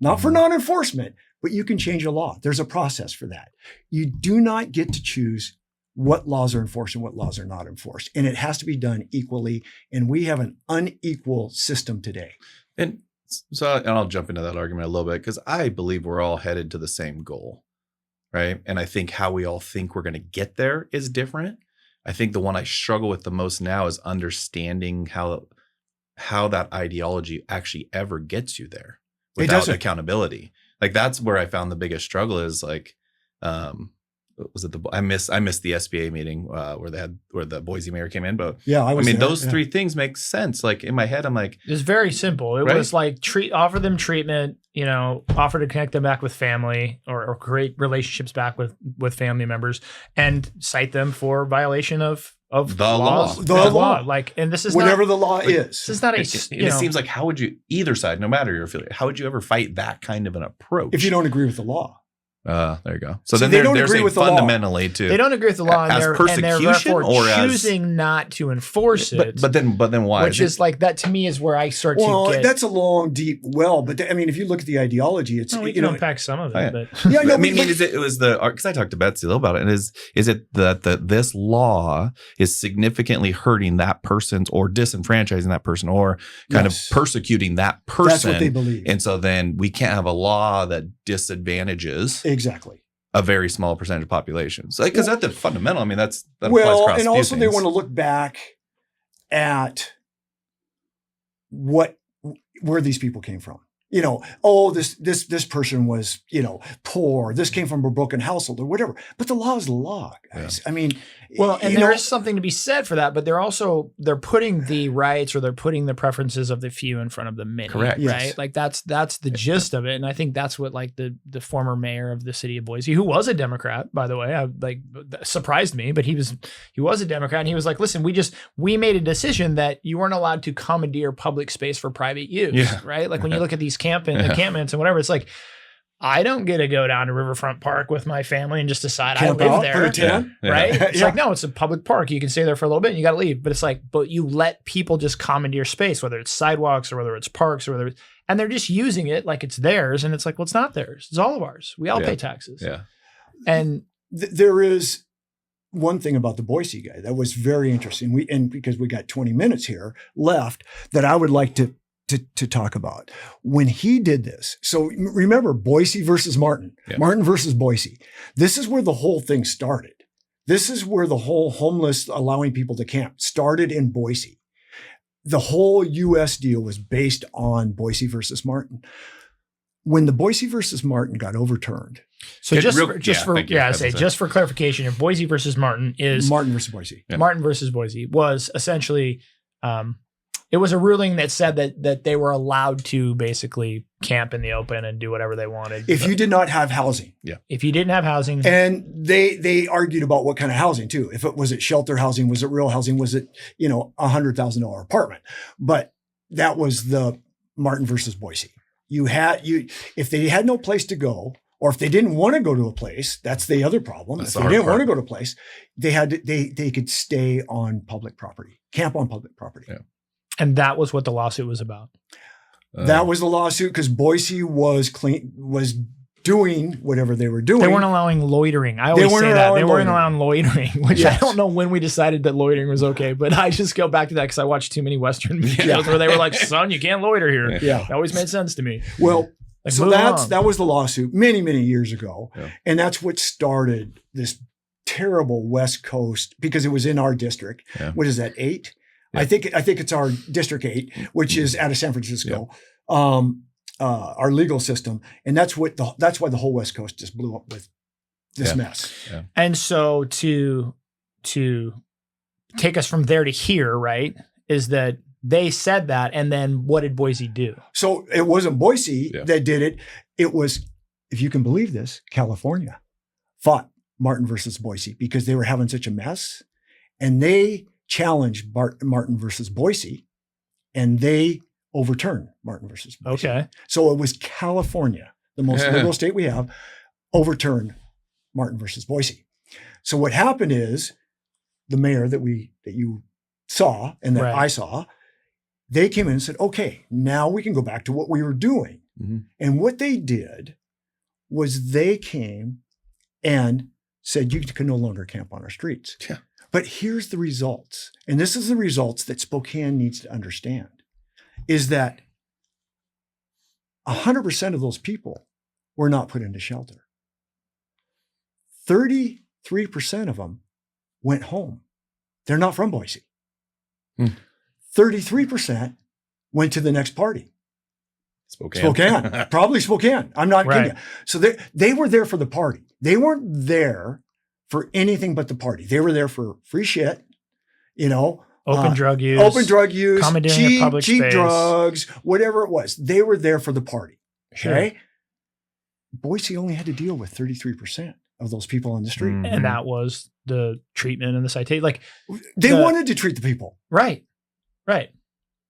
not for non-enforcement, but you can change a law. There's a process for that. You do not get to choose what laws are enforced and what laws are not enforced. And it has to be done equally. And we have an unequal system today. And I'll jump into that argument a little bit because I believe we're all headed to the same goal, right? And I think how we all think we're going to get there is different. I think the one I struggle with the most now is understanding how that ideology actually ever gets you there without accountability. Like that's where I found the biggest struggle is like, was it I missed the SBA meeting where the Boise mayor came in, but yeah, I mean those three things make sense. Like in my head, I'm like, it's very simple. It was like offer them treatment, offer to connect them back with family or create relationships back with family members, and cite them for violation of the laws. The law. Like, and this is whatever the law is. This is not it seems like how would you either side, no matter your affiliate, how would you ever fight that kind of an approach if you don't agree with the law? There you go. So See, then they don't there's agree with the law. fundamentally too. They don't agree with the law, As and they're persecution therefore or as- choosing not to enforce it. But then why? Which is like that to me is where I start to get. That's a long, deep well. But I mean, if you look at the ideology, it's we can unpack some of it. But yeah, no, I mean, is it was the because I talked to Betsy a little about it. And is it that this law is significantly hurting that person's or disenfranchising that person or kind of persecuting that person? That's what they believe. And so then we can't have a law that disadvantages exactly a very small percentage of population. So because that's the fundamental. I mean, that applies well, across and a few also they things. want to look back at where these people came from. You know, oh, this person was, you know, poor. This came from a broken household or whatever. But the law is the law, guys. Yeah. I mean, well, and there is something to be said for that, but they're putting the rights or they're putting the preferences of the few in front of the many. Correct. Right. Yes. Like that's the gist of it. And I think that's what like the former mayor of the city of Boise, who was a Democrat, by the way, surprised me, but he was a Democrat. And he was like, listen, we made a decision that you weren't allowed to commandeer public space for private use. Yeah. Right. Like when you look at these encampments and whatever, it's like, I don't get to go down to Riverfront Park with my family and just decide I live there, right? It's like, no, it's a public park. You can stay there for a little bit and you got to leave. But it's like, but you let people just commandeer space, whether it's sidewalks or whether it's parks or and they're just using it like it's theirs. And it's like, well, it's not theirs. It's all of ours. We all pay taxes. Yeah. And there is one thing about the Boise guy that was very interesting. And because we got 20 minutes here left that I would like to talk about when he did this. So remember Boise versus Martin, Martin versus Boise. This is where the whole thing started. This is where the whole homeless allowing people to camp started in Boise. The whole US deal was based on Boise versus Martin. When the Boise versus Martin got overturned. So just for clarification, if Boise versus Martin is Martin versus Boise. Yeah. Martin versus Boise was essentially, it was a ruling that said that they were allowed to basically camp in the open and do whatever they wanted. If you did not have housing. Yeah. If you didn't have housing. And they argued about what kind of housing too. If it was it shelter housing, was it real housing? Was it, you know, $100,000 apartment? But that was the Martin versus Boise. If they had no place to go, or if they didn't want to go to a place, that's the other problem. If they didn't want to go to a place, they could stay on public property, camp on public property. Yeah. And that was what the lawsuit was about. That was the lawsuit because Boise was doing whatever they were doing. They weren't allowing loitering. I always say that. They weren't allowing loitering, which I don't know when we decided that loitering was okay, but I just go back to that because I watched too many Western videos where they were like, son, you can't loiter here. Yeah. It always made sense to me. Well, so that was the lawsuit many, many years ago. Yeah. And that's what started this terrible West Coast because it was in our district. Yeah. What is that, 8? Yeah. I think it's our District 8, which is out of San Francisco, our legal system, and that's why the whole West Coast just blew up with this mess. Yeah. And so to take us from there to here, right, is that they said that, and then what did Boise do? So it wasn't Boise that did it. It was, if you can believe this, California fought Martin versus Boise because they were having such a mess, and they challenged Martin versus Boise, and they overturned Martin versus Boise. Okay. So it was California, the most liberal state we have, overturned Martin versus Boise. So what happened is the mayor that you saw and that I saw, they came in and said, okay, now we can go back to what we were doing. Mm-hmm. And what they did was they came and said, you can no longer camp on our streets. Yeah. But here's the results. And this is the results that Spokane needs to understand, is that 100% of those people were not put into shelter. 33% of them went home. They're not from Boise. 33% went to the next party. Spokane. Probably Spokane. I'm not kidding you. So they were there for the party. They weren't there for anything but the party. They were there for free shit, open drug use, cheap drugs, whatever it was. They were there for the party. Okay. Sure. Boise only had to deal with 33% of those people on the street. Mm-hmm. And that was the treatment and the citation. Like they wanted to treat the people. Right.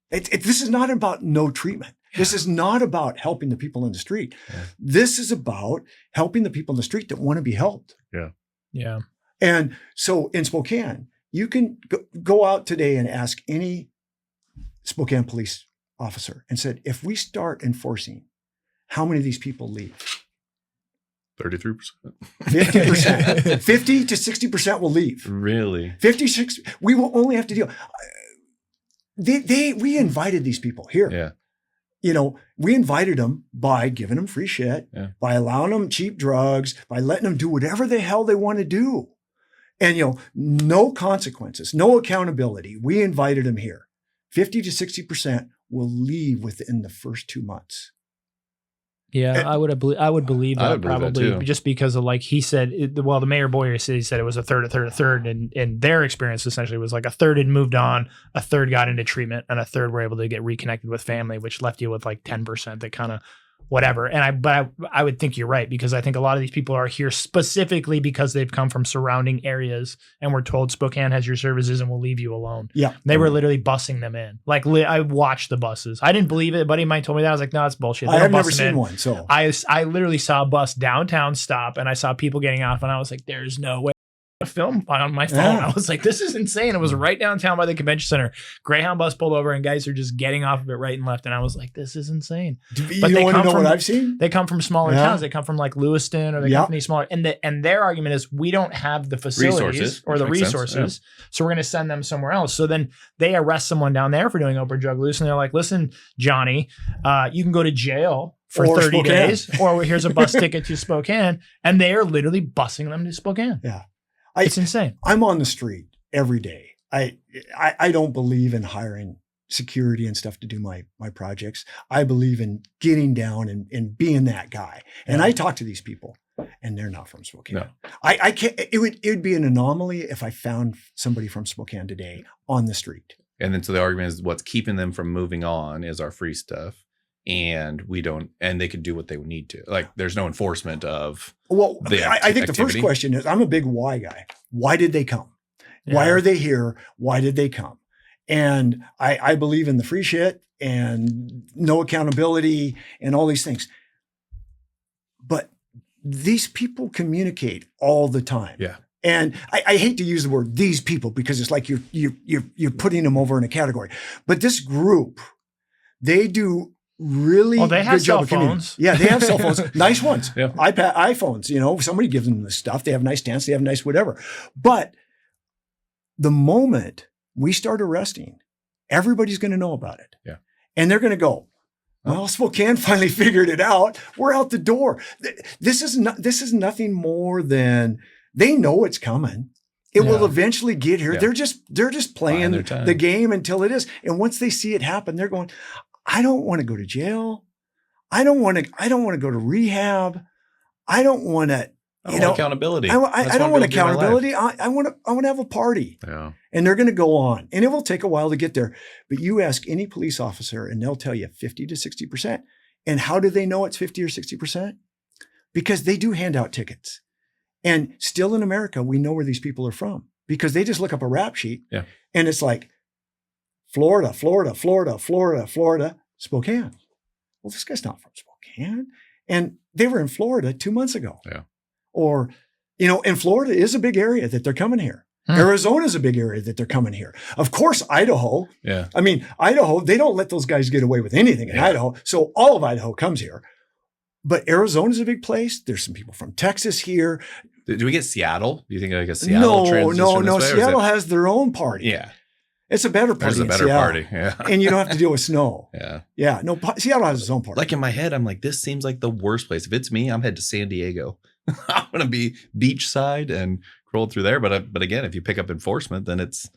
This is not about no treatment. This is not about helping the people in the street. Yeah. This is about helping the people in the street that want to be helped. Yeah. Yeah. And so in Spokane, you can go out today and ask any Spokane police officer and said, if we start enforcing, how many of these people leave? 33%. 50%. 50 to 60% will leave. Really? 56. We will only have to deal. We invited these people here. Yeah. You know, we invited them by giving them free shit, by allowing them cheap drugs, by letting them do whatever the hell they want to do. And, you know, no consequences, no accountability. We invited them here. 50 to 60% will leave within the first 2 months. Yeah, I would believe that probably just because of, like he said, the Mayor Boyer said, he said it was a third, and their experience essentially was like a third had moved on, a third got into treatment, and a third were able to get reconnected with family, which left you with like 10% that kind of whatever. And I would think you're right, because I think a lot of these people are here specifically because they've come from surrounding areas and were told Spokane has your services and will leave you alone. Yeah. They were literally busing them in. Like I watched the buses. I didn't believe it. A buddy of mine told me that. I was like, no, that's bullshit. I've never seen one. So I literally saw a bus downtown stop and I saw people getting off and I was like, there's no way. A film on my phone. I was like, this is insane. It was right downtown by the convention center. Greyhound bus pulled over and guys are just getting off of it right and left. And I was like, this is insane. But you want to know what I've seen? They come from smaller towns. They come from like Lewiston, or they come from these smaller. And their argument is, we don't have the facilities or the resources. So we're going to send them somewhere else. So then they arrest someone down there for doing open drug use. And they're like, listen, Johnny, you can go to jail for 30 days, or here's a bus ticket to Spokane. And they are literally busing them to Spokane. Yeah. It's insane. I'm on the street every day. I don't believe in hiring security and stuff to do my projects. I believe in getting down and being that guy. And I talk to these people, and they're not from Spokane. No. I can't. It would be an anomaly if I found somebody from Spokane today on the street. And then so the argument is, what's keeping them from moving on is our free stuff. And they can do what they would need to. Like, there's no enforcement of. Well, I think the first question is, I'm a big why guy. Why did they come? Yeah. Why are they here? Why did they come? And I believe in the free shit and no accountability and all these things. But these people communicate all the time. Yeah. And I hate to use the word these people, because it's like you're putting them over in a category. But this group, they do really they have good cell job phones. Yeah, they have cell phones. Nice ones. Yeah. iPhones, you know, somebody gives them the stuff. They have nice dance. They have nice whatever. But the moment we start arresting, everybody's going to know about it. Yeah. And they're going to go, well, Spokane finally figured it out. We're out the door. This is nothing more than, they know it's coming. It will eventually get here. Yeah. They're just playing the game until it is. And once they see it happen, they're going, I don't want to go to jail. I don't want to go to rehab. I don't want to, accountability. I don't want accountability. I want to have a party. Yeah. And they're going to go on, and it will take a while to get there. But you ask any police officer and they'll tell you 50 to 60%. And how do they know it's 50 or 60%? Because they do hand out tickets. And still in America, we know where these people are from, because they just look up a rap sheet and it's like, Florida, Spokane. Well, this guy's not from Spokane. And they were in Florida 2 months ago. Yeah. Or, and Florida is a big area that they're coming here. Arizona is a big area that they're coming here. Of course, Idaho. Yeah. I mean, Idaho, they don't let those guys get away with anything in Idaho. So all of Idaho comes here. But Arizona is a big place. There's some people from Texas here. Do we get Seattle? Do you think like a Seattle transition? No. Seattle has their own party. Yeah. It's a better party. There's a better party. Yeah. And you don't have to deal with snow. Yeah. Yeah. No, Seattle has its own party. Like in my head, I'm like, this seems like the worst place. If it's me, I'm headed to San Diego. I'm going to be beachside and crawl through there. But again, if you pick up enforcement, then that's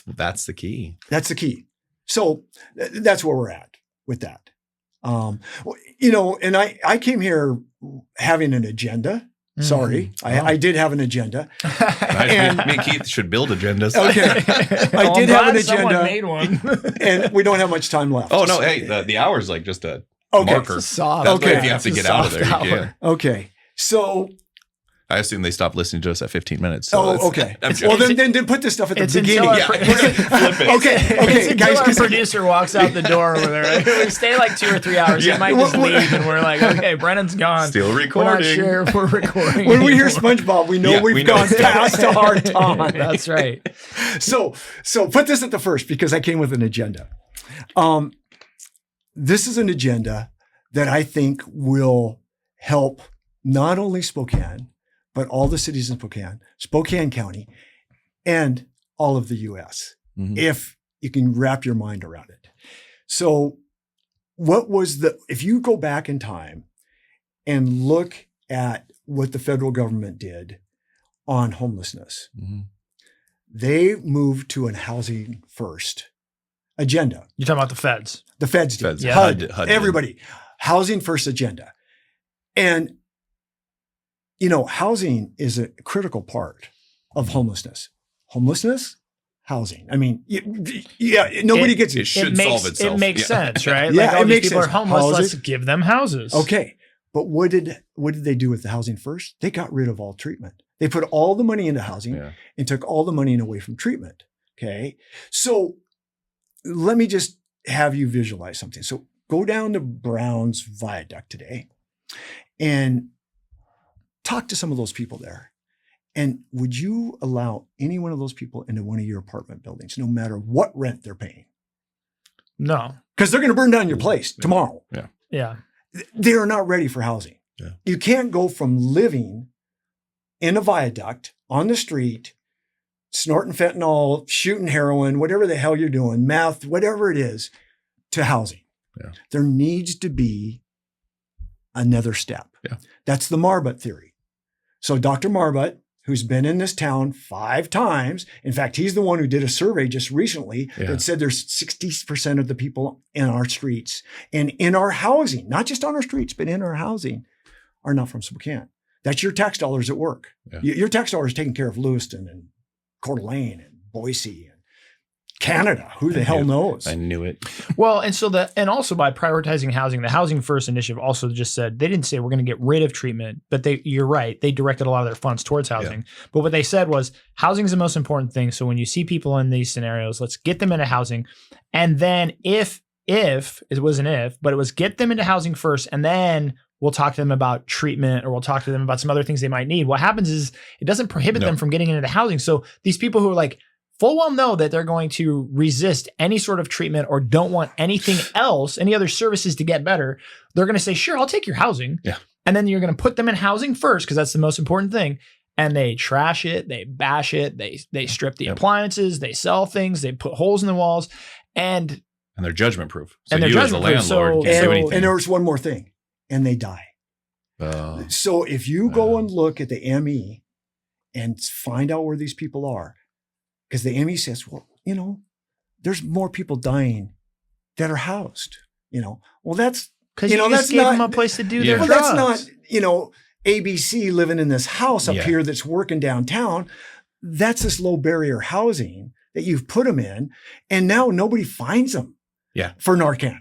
the key. That's the key. So that's where we're at with that. And I came here having an agenda. Sorry, I did have an agenda. And me and Keith should build agendas. Okay, I did have an agenda. Made one. And we don't have much time left. Oh no! Hey, the hour's like just a marker. Soft. That's if you have to get out of there, you can. Okay, so I assume they stopped listening to us at 15 minutes. So okay. Well, then put this stuff at the beginning. Flip it. Okay, guys. Our producer walks out the door over there. We stay like 2 or 3 hours. He might just leave, and we're like, okay, Brennan's gone. Still recording. We're not sure if we're recording. When we hear SpongeBob, we know we've gone past a hard time. That's right. So put this at the first because I came with an agenda. This is an agenda that I think will help not only Spokane, but all the cities in Spokane County, and all of the U.S., if you can wrap your mind around it. So if you go back in time and look at what the federal government did on homelessness, they moved to an housing first agenda. You're talking about the feds. The feds did. Yeah. HUD, everybody. Housing first agenda. And, housing is a critical part of homelessness. Homelessness, housing. I mean, nobody gets it. It should solve itself. It makes sense, right? Yeah, like all it these makes people sense. are homeless. Houses. Let's give them houses. Okay. But what did they do with the housing first? They got rid of all treatment. They put all the money into housing and took all the money away from treatment. Okay. So let me just have you visualize something. So go down to Brown's Viaduct today and talk to some of those people there. And would you allow any one of those people into one of your apartment buildings, no matter what rent they're paying? No. Because they're going to burn down your place tomorrow. Yeah. They are not ready for housing. Yeah. You can't go from living in a viaduct on the street, snorting fentanyl, shooting heroin, whatever the hell you're doing, meth, whatever it is, to housing. Yeah. There needs to be another step. Yeah. That's the Marbut theory. So Dr. Marbut, who's been in this town 5 times. In fact, he's the one who did a survey just recently that said there's 60% of the people in our streets and in our housing, not just on our streets, but in our housing, are not from Spokane. That's your tax dollars at work. Yeah. Your tax dollars taking care of Lewiston and Coeur d'Alene and Boise and Canada. Who the hell knows? I knew it. Well, and also by prioritizing housing, the Housing First initiative also just said, they didn't say we're going to get rid of treatment, but you're right. They directed a lot of their funds towards housing. Yeah. But what they said was housing is the most important thing. So when you see people in these scenarios, let's get them into housing. And then if it was an if, but it was get them into housing first. And then we'll talk to them about treatment or we'll talk to them about some other things they might need. What happens is it doesn't prohibit them from getting into the housing. So these people who are like, full well know that they're going to resist any sort of treatment or don't want anything else, any other services to get better, they're going to say, sure, I'll take your housing. Yeah. And then you're going to put them in housing first because that's the most important thing. And they trash it, they bash it, they strip the appliances, they sell things, they put holes in the walls, and they're judgment proof. So and you as a landlord can do anything. And there's one more thing, and they die. So if you go and look at the ME and find out where these people are, because the ME says, well, there's more people dying that are housed. Well, that's because you just gave them a place to do their drugs. That's not, ABC living in this house up here that's working downtown. That's this low barrier housing that you've put them in, and now nobody finds them. For Narcan.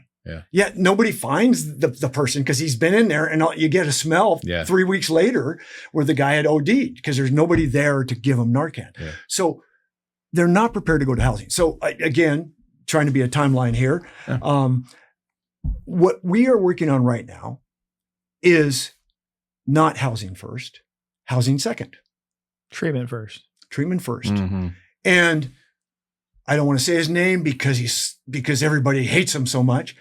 Yet nobody finds the person because he's been in there, and you get a smell 3 weeks later where the guy had OD'd because there's nobody there to give him Narcan. So they're not prepared to go to housing. So again, trying to be a timeline here. What we are working on right now is not housing first, housing second. Treatment first. Mm-hmm. And I don't want to say his name because everybody hates him so much.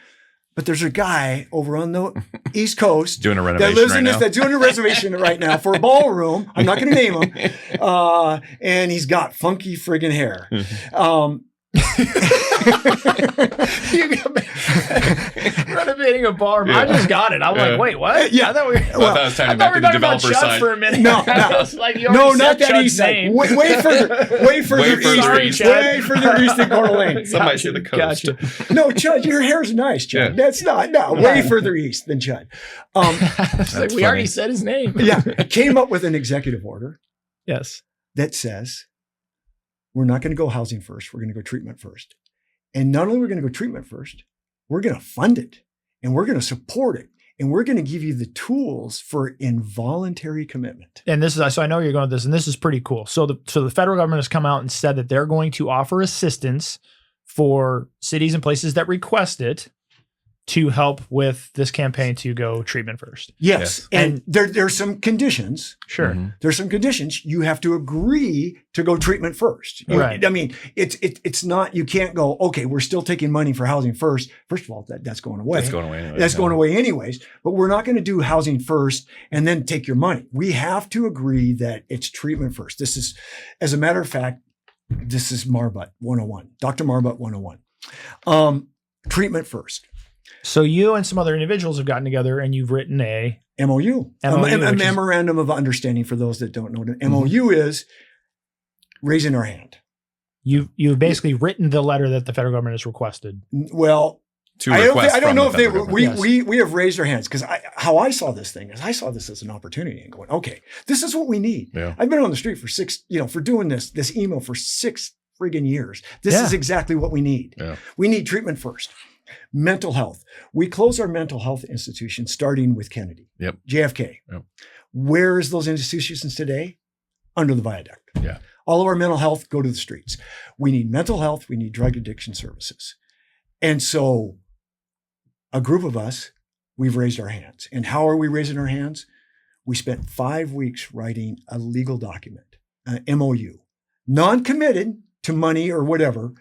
But there's a guy over on the East Coast doing a renovation that lives in that's doing a reservation right now for a ballroom. I'm not going to name him. And he's got funky friggin' hair. Renovating a bar. I just got it. I'm like, wait, what? Yeah. I thought we I thought it was time to back to the developer side for a minute. No, like not that east side. Way further east. Way further east than Coeur d'Alene. Somebody should the coast. Gotcha. No, Chud, your hair's nice, Chud. Yeah. That's not, way further east than Chud. We already said his name. Came up with an executive order. Yes. That says, we're not going to go housing first. We're going to go treatment first. And not only we're going to go treatment first, we're going to fund it and we're going to support it. and we're going to give you the tools for involuntary commitment. And this is, so I know you're going with this, and this is pretty cool. So the federal government has come out and said that they're going to offer assistance for cities and places that request it to help with this campaign to go treatment first. Yes. And there's some conditions. Sure. Mm-hmm. There's some conditions. You have to agree to go treatment first. Right. I mean, it's not, you can't go, okay, we're still taking money for housing first. First of all, that's going away. That's going away anyways. That's going away anyways. But we're not going to do housing first and then take your money. We have to agree that it's treatment first. This is, as a matter of fact, this is Marbut 101, Dr. Marbut 101. Treatment first. So you and some other individuals have gotten together and you've written a MOU, a Memorandum of Understanding for those that don't know what an MOU is. Raising our hand. You've basically written the letter that the federal government has requested. Well, I don't know if we have raised our hands, because how I saw this thing is I saw this as an opportunity and going, okay, this is what we need. Yeah. I've been on the street for doing this email for 6 friggin' years. This is exactly what we need. Yeah. We need treatment first. Mental health. We close our mental health institutions starting with Kennedy. Yep. JFK. Yep. Where is those institutions today? Under the viaduct. Yeah. All of our mental health go to the streets. We need mental health. We need drug addiction services. And so a group of us, we've raised our hands. And how are we raising our hands? We spent 5 weeks writing a legal document, an MOU, non-committed to money or whatever.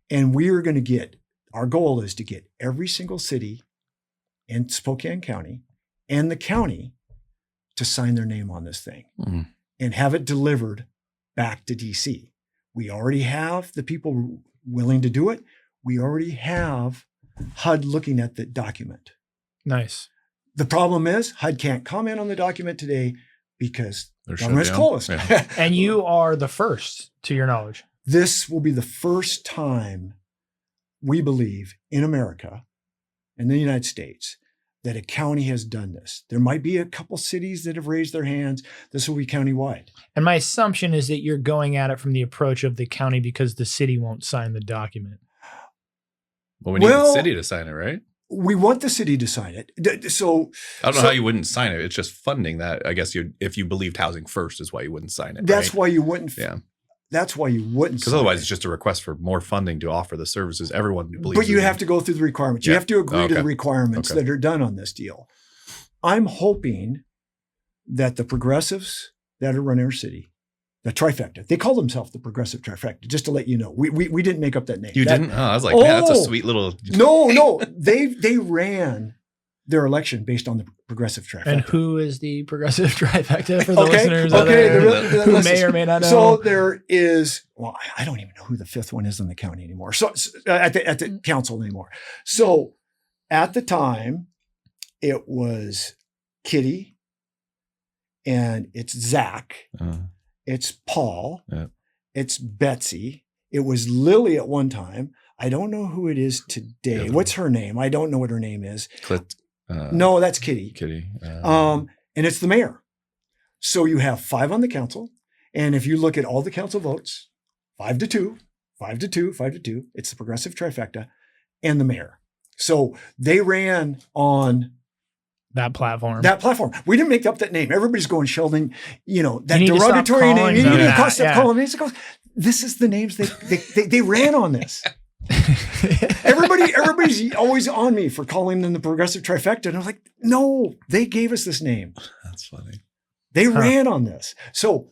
And we are going to get, our goal is to get every single city in Spokane County and the county to sign their name on this thing and have it delivered back to DC. We already have the people willing to do it. We already have HUD looking at the document. Nice. The problem is HUD can't comment on the document today because the They're government's shut down. closed. Yeah. And you are the first, to your knowledge. This will be the first time we believe in America, in the United States, that a county has done this. There might be a couple cities that have raised their hands. This will be countywide. And my assumption is that you're going at it from the approach of the county because the city won't sign the document. Well, we need the city to sign it, right? We want the city to sign it. So I don't know how you wouldn't sign it. It's just funding that. I guess if you believed housing first is why you wouldn't sign it. That's right? why you wouldn't. Yeah. That's why you wouldn't. Because otherwise it's just a request for more funding to offer the services everyone believes. But you have to go through the requirements. You have to agree to the requirements Okay. that are done on this deal. I'm hoping that the progressives that are running our city, the trifecta, they call themselves the progressive trifecta, just to let you know. We didn't make up that name. You didn't? Oh, I was like, man, that's a sweet little. No. They ran their election based on the progressive trifecta. And who is the progressive trifecta for the listeners who may or may not know? So there is, well, I don't even know who the fifth one is in the county anymore. So at the council anymore. So at the time, it was Kitty, and it's Zach, it's Paul, it's Betsy. It was Lily at one time. I don't know who it is today. What's her name? I don't know what her name is. No, that's Kitty. Kitty. And it's the mayor. So you have 5 on the council. And if you look at all the council votes, 5-2, 5-2, 5-2, it's the progressive trifecta and the mayor. So they ran on that platform. We didn't make up that name. Everybody's going, Sheldon, that derogatory name. You need to stop calling names. This is the names they ran on this. Everybody's always on me for calling them the progressive trifecta. And I was like, no, they gave us this name. That's funny. They ran on this. So,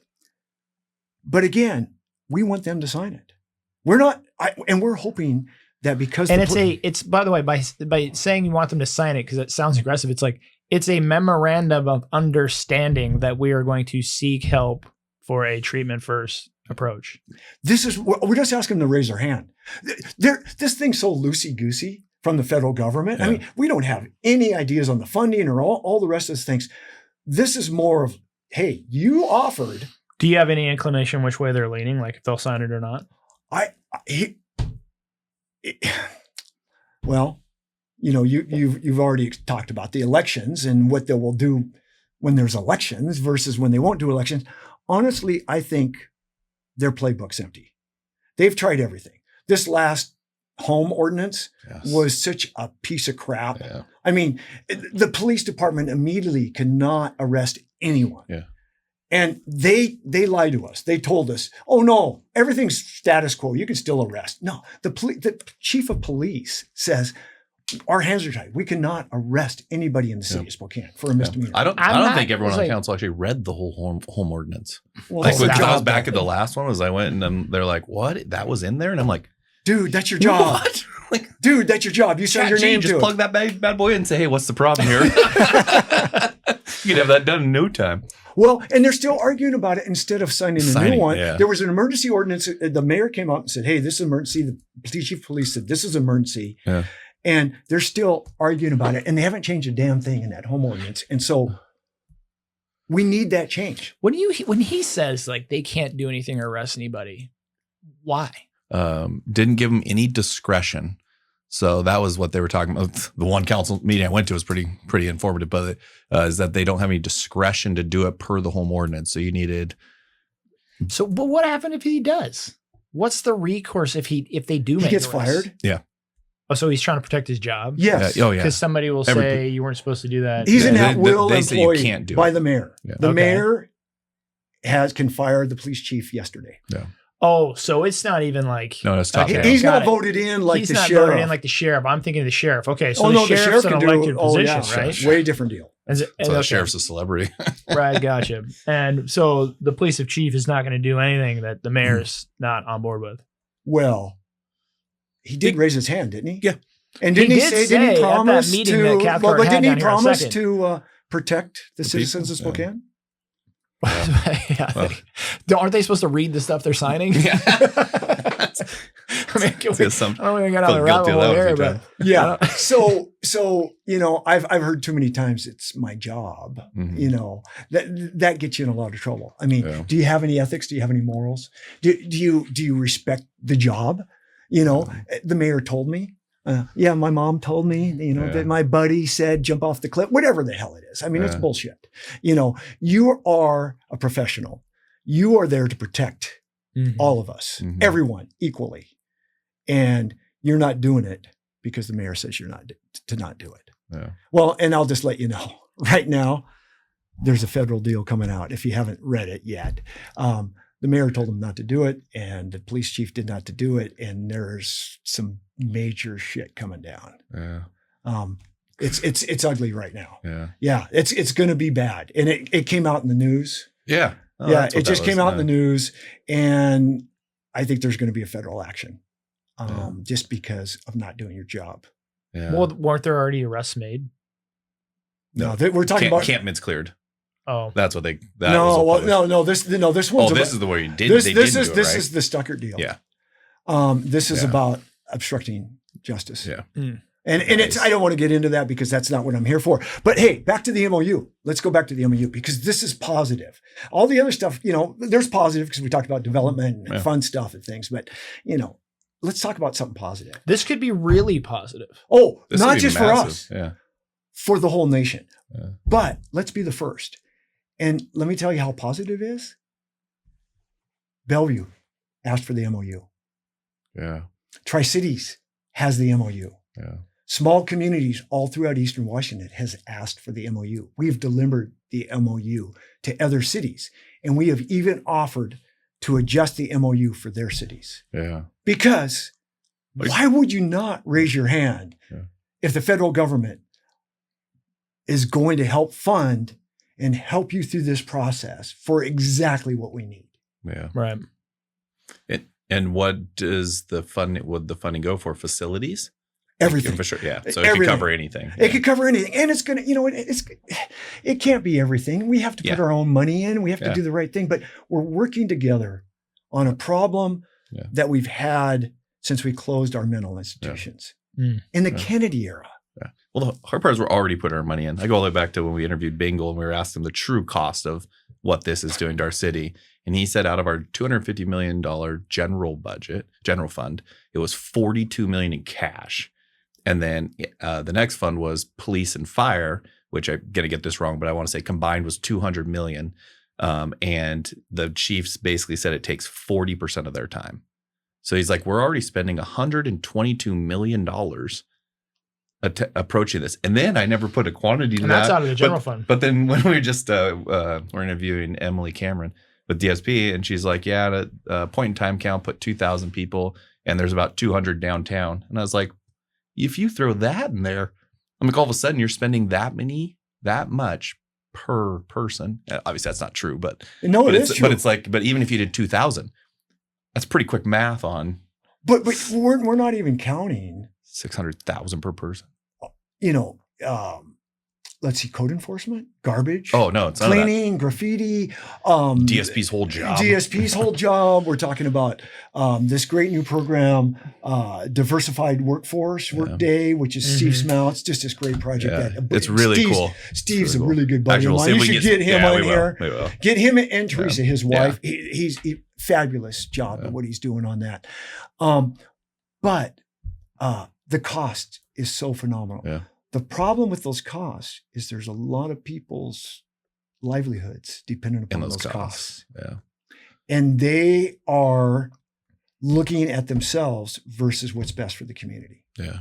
but again, we want them to sign it. We're not, and we're hoping that because. And it's by the way, by saying you want them to sign it, because it sounds aggressive, it's like, it's a memorandum of understanding that we are going to seek help for a treatment first approach. We're just asking them to raise their hand. This thing's so loosey-goosey from the federal government. Yeah. I mean, we don't have any ideas on the funding or all the rest of these things. This is more of, hey, you offered. Do you have any inclination which way they're leaning, like if they'll sign it or not? Well, you've already talked about the elections and what they will do when there's elections versus when they won't do elections. Honestly, I think their playbook's empty. They've tried everything. This last home ordinance was such a piece of crap. Yeah. I mean, the police department immediately cannot arrest anyone. Yeah. And they lied to us. They told us, oh no, everything's status quo. You can still arrest. No, the chief of police says, our hands are tied. We cannot arrest anybody in the city of Spokane for a misdemeanor. I don't think everyone on council actually read the whole home ordinance. Well, like when I was back at the last one, I went and they're like, "What? That was in there?" And I'm like, "Dude, that's your job. What? Like, dude, that's your job. You signed your name to it. Just plug that bad boy in and say, hey, what's the problem here?" You could have that done in no time. Well, and they're still arguing about it instead of signing a new one. Yeah. There was an emergency ordinance. The mayor came out and said, "Hey, this is emergency." The chief of police said, "This is emergency." Yeah. And they're still arguing about it, and they haven't changed a damn thing in that home ordinance. And so we need that change. When he says like they can't do anything or arrest anybody, why? Didn't give them any discretion. So that was what they were talking about. The one council meeting I went to was pretty informative, but is that they don't have any discretion to do it per the home ordinance. So you needed. So, but what happened if he does? What's the recourse if they do make he gets fired? Yeah. Oh, so he's trying to protect his job? Yes. Oh, yeah. Because somebody will say you weren't supposed to do that. He's an at-will employee can't do by it. The mayor. Yeah. The mayor can fire the police chief yesterday. Yeah. Oh, so it's not even like no, it's top down. He's not voted in like the sheriff. He's not voted in like the sheriff. I'm thinking of the sheriff. Okay, so the sheriff's an elected position, right? Way different deal. So the sheriff's a celebrity. Right, gotcha. And so the police chief is not going to do anything that the mayor's not on board with. Well, he did raise his hand, didn't he? Yeah. And didn't he promise to protect the citizens of Spokane? Yeah. Aren't they supposed to read the stuff they're signing? Yeah. I mean, I don't know if we got out of the rabbit hole here, but yeah. So I've heard too many times it's my job. Mm-hmm. You know, that gets you in a lot of trouble. I mean, do you have any ethics? Do you have any morals? Do you respect the job? You know, the mayor told me. My mom told me, that my buddy said, jump off the cliff, whatever the hell it is. I mean, it's bullshit. You know, you are a professional. You are there to protect all of us, everyone equally. And you're not doing it because the mayor says you're not to not do it. Yeah. Well, and I'll just let you know right now, there's a federal deal coming out. If you haven't read it yet, the mayor told him not to do it, and the police chief did not to do it. And there's some major shit coming down. Yeah. It's ugly right now. Yeah. Yeah. It's going to be bad. And it came out in the news. Yeah. Oh, yeah. It just came out in the news, and I think there's going to be a federal action, just because of not doing your job. Yeah. Well, weren't there already arrests made? No, we're talking about Campman's cleared. Oh, that's what they. This one's. This is the way you did. This is the Stuckert deal. Yeah. This is about obstructing justice. Yeah. And it's. I don't want to get into that because that's not what I'm here for. But hey, back to the MOU. Let's go back to the MOU because this is positive. All the other stuff, there's positive because we talked about development and fun stuff and things. But let's talk about something positive. This could be really positive. Oh, not just for us. Yeah. For the whole nation. Yeah. But let's be the first. And let me tell you how positive it is. Bellevue asked for the MOU. Yeah. Tri-Cities has the MOU. Yeah. Small communities all throughout Eastern Washington has asked for the MOU. We've delivered the MOU to other cities. And we have even offered to adjust the MOU for their cities. Yeah. Because why would you not raise your hand if the federal government is going to help fund and help you through this process for exactly what we need? Yeah. Right. And what does the funding go for? Facilities? Everything. For sure. Yeah. So it could cover anything. It could cover anything. And it's going to, it can't be everything. We have to put our own money in. We have to do the right thing, but we're working together on a problem that we've had since we closed our mental institutions in the Kennedy era. Yeah. Well, the hard part is we're already putting our money in. I go all the way back to when we interviewed Bingle and we were asking him the true cost of what this is doing to our city. And he said out of our $250 million general fund, it was $42 million in cash. And then the next fund was police and fire, which I'm going to get this wrong, but I want to say combined was $200 million. And the chiefs basically said it takes 40% of their time. So he's like, we're already spending $122 million approaching this. And then I never put a quantity to and that. That's out of the general fund. But then when we were just, we're interviewing Emily Cameron with DSP, and she's like, yeah, at a point in time count, put 2,000 people, and there's about 200 downtown. And I was like, if you throw that in there, I'm like, all of a sudden you're spending that much per person. Obviously that's not true, but no, it is true. But it's like, but even if you did 2,000, that's pretty quick math on. But we're not even counting 600,000 per person. Let's see, code enforcement, garbage. Oh no, it's cleaning, graffiti. DSP's whole job. We're talking about this great new program, Diversified Workforce Workday, which is Steve Smout's. Just this great project. It's really cool. Steve's a really good buddy of mine. You should get him on here. Get him and Teresa, his wife. He's fabulous job of what he's doing on that. But the cost is so phenomenal. Yeah. The problem with those costs is there's a lot of people's livelihoods dependent upon those costs. Yeah. And they are looking at themselves versus what's best for the community. Yeah.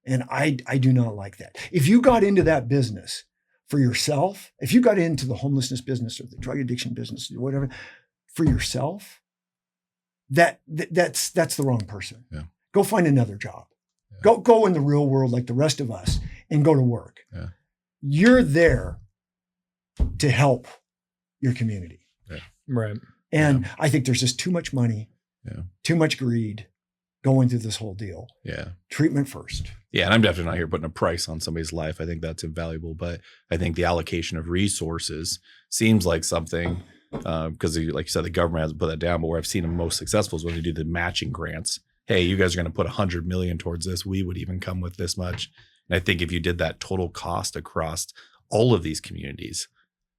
And I do not like that. If you got into that business for yourself, if you got into the homelessness business or the drug addiction business or whatever, for yourself, that's the wrong person. Yeah. Go find another job. Yeah. Go in the real world like the rest of us and go to work. Yeah. You're there to help your community. Yeah. Right. And I think there's just too much money, too much greed going through this whole deal. Yeah. Treatment first. Yeah. And I'm definitely not here putting a price on somebody's life. I think that's invaluable, but I think the allocation of resources seems like something, because like you said, the government hasn't put that down, but where I've seen them most successful is when they do the matching grants. Hey, you guys are going to put $100 million towards this. We would even come with this much. And I think if you did that total cost across all of these communities,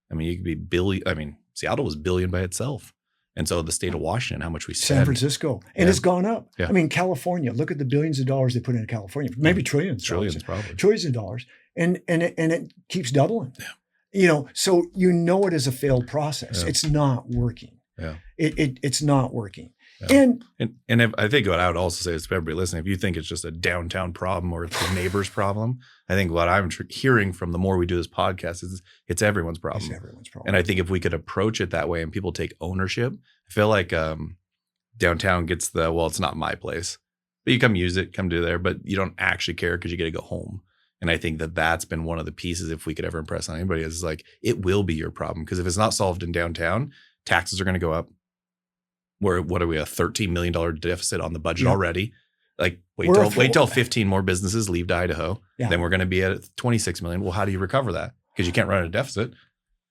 I mean, you could be billion. I mean, Seattle was billion by itself. And so the state of Washington, how much we spend. San Francisco. And it's gone up. Yeah. I mean, California, look at the billions of dollars they put into California, maybe trillions. Trillions, probably. Trillions of dollars. And it keeps doubling. Yeah. So it is a failed process. Yeah. It's not working. Yeah. It's not working. Yeah. And if, I think what I would also say is to everybody listening, if you think it's just a downtown problem or it's the neighbor's problem, I think what I'm hearing from the more we do this podcast is it's everyone's problem. It's everyone's problem. And I think if we could approach it that way and people take ownership, I feel like downtown gets it's not my place, but you come use it, come do there, but you don't actually care because you get to go home. And I think that's been one of the pieces, if we could ever impress on anybody, is like, it will be your problem. Because if it's not solved in downtown, taxes are going to go up. What are we, a $13 million deficit on the budget already? Like, wait till 15 more businesses leave to Idaho. Yeah. Then we're going to be at 26 million. Well, how do you recover that? Because you can't run a deficit.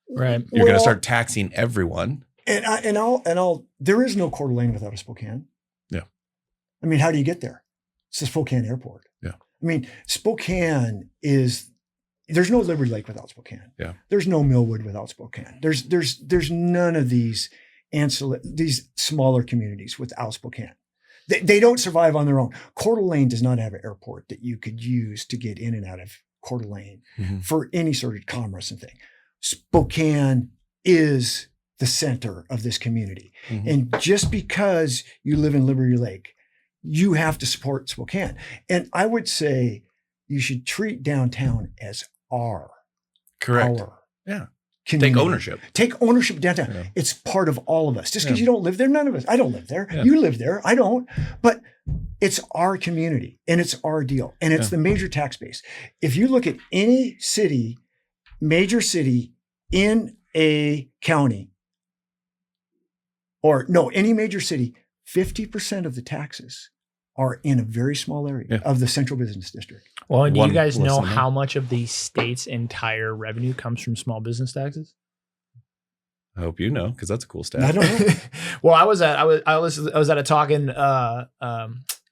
Right. You're going to start taxing everyone. And there is no Coeur d'Alene without a Spokane. Yeah. I mean, how do you get there? It's the Spokane airport. Yeah. I mean, there's no Liberty Lake without Spokane. Yeah. There's no Millwood without Spokane. There's none of these smaller communities without Spokane. They don't survive on their own. Coeur d'Alene does not have an airport that you could use to get in and out of Coeur d'Alene for any sort of commerce and thing. Spokane is the center of this community. Mm-hmm. And just because you live in Liberty Lake, you have to support Spokane. And I would say you should treat downtown as our community. Take ownership of downtown. Yeah. It's part of all of us. Just because you don't live there, none of us. I don't live there. Yeah. You live there. I don't. But it's our community and it's our deal. And it's the major tax base. If you look at any major city in a county, any major city, 50% of the taxes are in a very small area of the central business district. Well, and do you guys know how much of the state's entire revenue comes from small business taxes? I hope you know, because that's a cool stat. I don't know. Well, I was at a talk in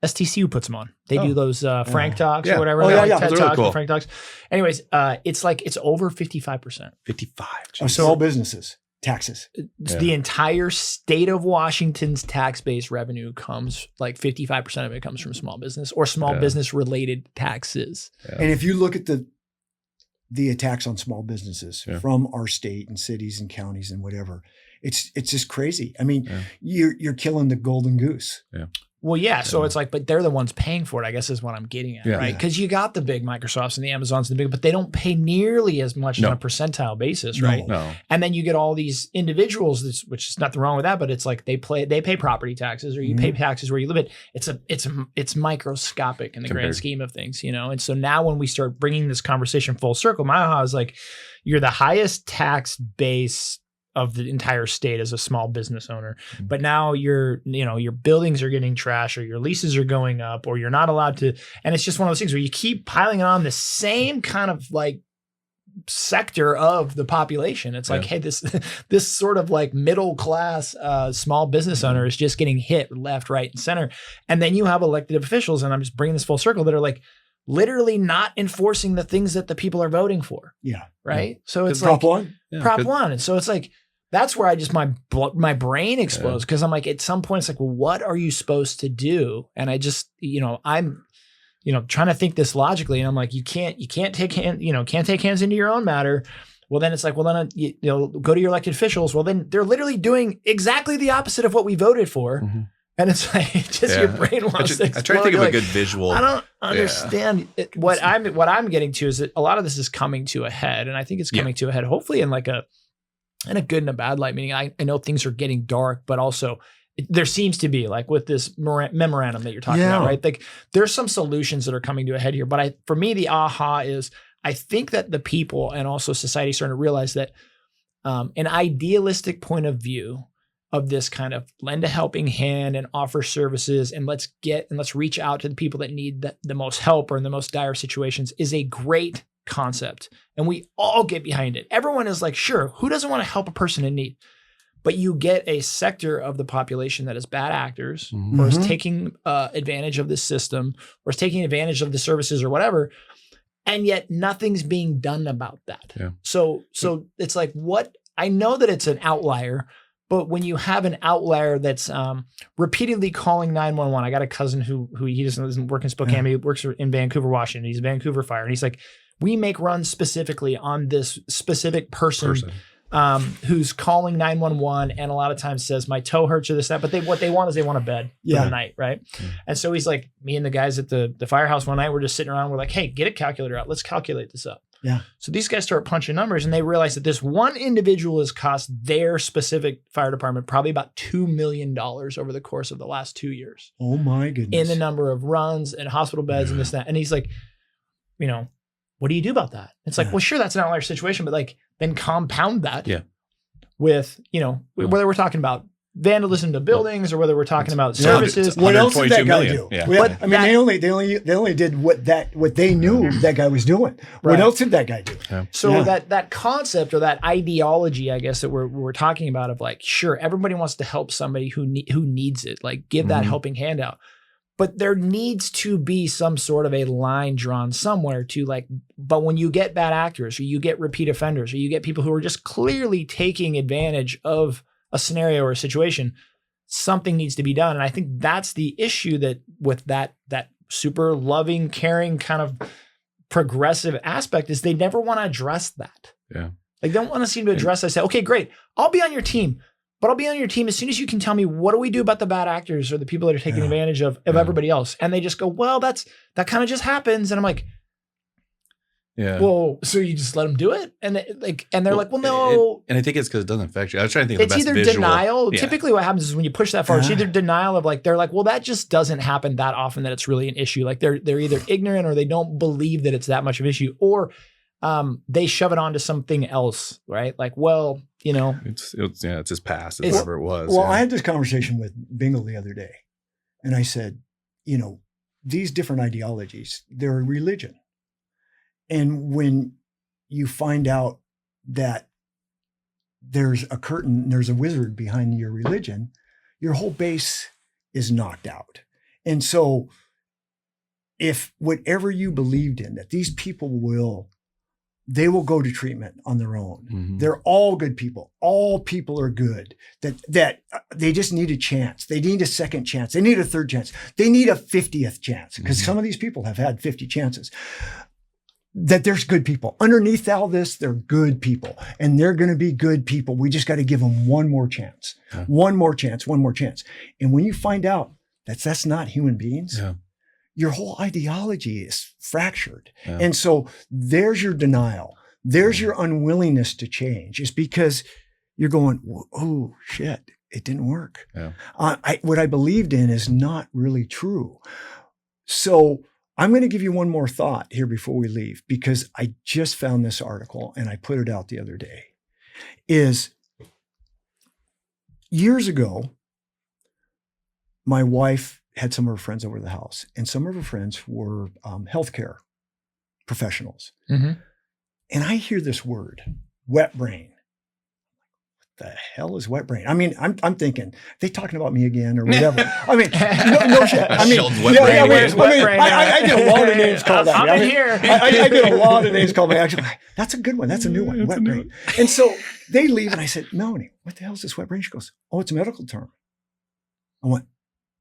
STCU puts them on. They do those Frank Talks or whatever. TED Talks, cool. Frank Talks. Anyways, it's over 55%. 55. Of small businesses. Taxes. The entire state of Washington's tax-based revenue comes, like 55% of it comes from small business or small business related taxes. Yeah. And if you look at the attacks on small businesses from our state and cities and counties and whatever, it's just crazy. I mean, you're killing the golden goose. Yeah. Well, yeah. So it's like, but they're the ones paying for it, I guess is what I'm getting at, right? Because you got the big Microsofts and the Amazons and the big, but they don't pay nearly as much on a percentile basis, right? No. And then you get all these individuals, which is nothing wrong with that, but it's like they pay property taxes, or you pay taxes where you live. It's microscopic in the grand scheme of things, you know? And so now when we start bringing this conversation full circle, my aha is like, you're the highest tax base of the entire state as a small business owner. But now your buildings are getting trashed, or your leases are going up, or you're not allowed to. And it's just one of those things where you keep piling on the same kind of like sector of the population. It's like, hey, this sort of like middle class small business owner is just getting hit left, right, and center. And then you have elected officials, and I'm just bringing this full circle, that are like literally not enforcing the things that the people are voting for. Yeah. Right. So it's Prop like one. Prop one. And so it's like, that's where I just, my brain explodes, because I'm like, at some point it's like, well, what are you supposed to do? And I just, I'm, trying to think this logically, and I'm like, you can't take hands into your own matter. Well, then it's like, well, then go to your elected officials. Well, then they're literally doing exactly the opposite of what we voted for. Mm-hmm. And it's like, your brain wants to explode. I try to think of a good visual. I don't understand what I'm getting to is that a lot of this is coming to a head, and I think it's coming to a head, hopefully in like in a good and a bad light. Meaning, I know things are getting dark, but also there seems to be, like with this memorandum that you're talking about, right? Like there's some solutions that are coming to a head here. But for me, the aha is, I think that the people and also society starting to realize that an idealistic point of view of this kind of lend a helping hand and offer services, and let's reach out to the people that need the most help or in the most dire situations, is a great concept. And we all get behind it. Everyone is like, sure, who doesn't want to help a person in need? But you get a sector of the population that is bad actors, or is taking advantage of this system, or is taking advantage of the services or whatever. And yet nothing's being done about that. Yeah. So it's like, I know that it's an outlier, but when you have an outlier that's repeatedly calling 911, I got a cousin who he doesn't work in Spokane, he works in Vancouver, Washington. He's a Vancouver fire. And he's like, we make runs specifically on this specific person. Who's calling 911, and a lot of times says, my toe hurts or this, that, but what they want is they want a bed for the night, right? And so he's like, me and the guys at the firehouse one night, we're just sitting around, we're like, hey, get a calculator out. Let's calculate this up. Yeah. So these guys start punching numbers, and they realize that this one individual has cost their specific fire department probably about $2 million over the course of the last 2 years. Oh my goodness. In the number of runs and hospital beds and this, that. And he's like, what do you do about that? It's like, well, sure, that's an outlier situation, but like, then compound that with, whether we're talking about vandalism to buildings, or whether we're talking about services. What else did that guy do? Yeah. But, they only did what they knew that guy was doing. Right. What else did that guy do? Yeah. So that concept, or that ideology, I guess, that we're talking about, of like, sure, everybody wants to help somebody who needs it, like give that helping hand out. But there needs to be some sort of a line drawn somewhere to like, but when you get bad actors, or you get repeat offenders, or you get people who are just clearly taking advantage of a scenario or a situation, something needs to be done. And I think that's the issue, that with that super loving, caring kind of progressive aspect, is they never want to address that. Yeah. Like, they don't want to seem to address. I say, okay, great, I'll be on your team. But I'll be on your team as soon as you can tell me, what do we do about the bad actors, or the people that are taking advantage of everybody else? And they just go, well, that kind of just happens. And I'm like, well, so you just let them do it? And they're like, well, no. And I think it's because it doesn't affect you. I was trying to think of the best visual. It's either denial. Yeah. Typically what happens is when you push that far, it's either denial of like, they're like, well, that just doesn't happen that often that it's really an issue. Like they're either ignorant, or they don't believe that it's that much of an issue, or they shove it onto something else, right? Like, well, it's his past, it's whatever it was. Well, I had this conversation with Bingle the other day, and I said, these different ideologies, they're a religion. And when you find out that there's a curtain, there's a wizard behind your religion, your whole base is knocked out. And so if whatever you believed in, that these people they will go to treatment on their own. Mm-hmm. They're all good people. All people are good. That they just need a chance. They need a second chance. They need a third chance. They need a 50th chance, because some of these people have had 50 chances. That there's good people. Underneath all this, they're good people, and they're going to be good people. We just got to give them one more chance. One more chance. And when you find out That's not human beings. Yeah. Your whole ideology is fractured. Yeah. And so there's your denial. There's your unwillingness to change. It's because you're going, oh shit, it didn't work. Yeah. What I believed in is not really true. So I'm going to give you one more thought here before we leave, because I just found this article and I put it out the other day. Is years ago, my wife had some of her friends over to the house, and some of her friends were healthcare professionals. Mm-hmm. And I hear this word, wet brain. What the hell is wet brain? I mean, I'm thinking, they talking about me again or whatever. I mean, no shit. I mean, Sheldon's wet brain. Where's wet brain? I get a lot of names called that. I'm in here. I get a lot of names called me. Actually, that's a good one. That's a new one, wet brain. And so they leave, and I said, Melanie, what the hell is this wet brain? She goes, oh, it's a medical term. I went,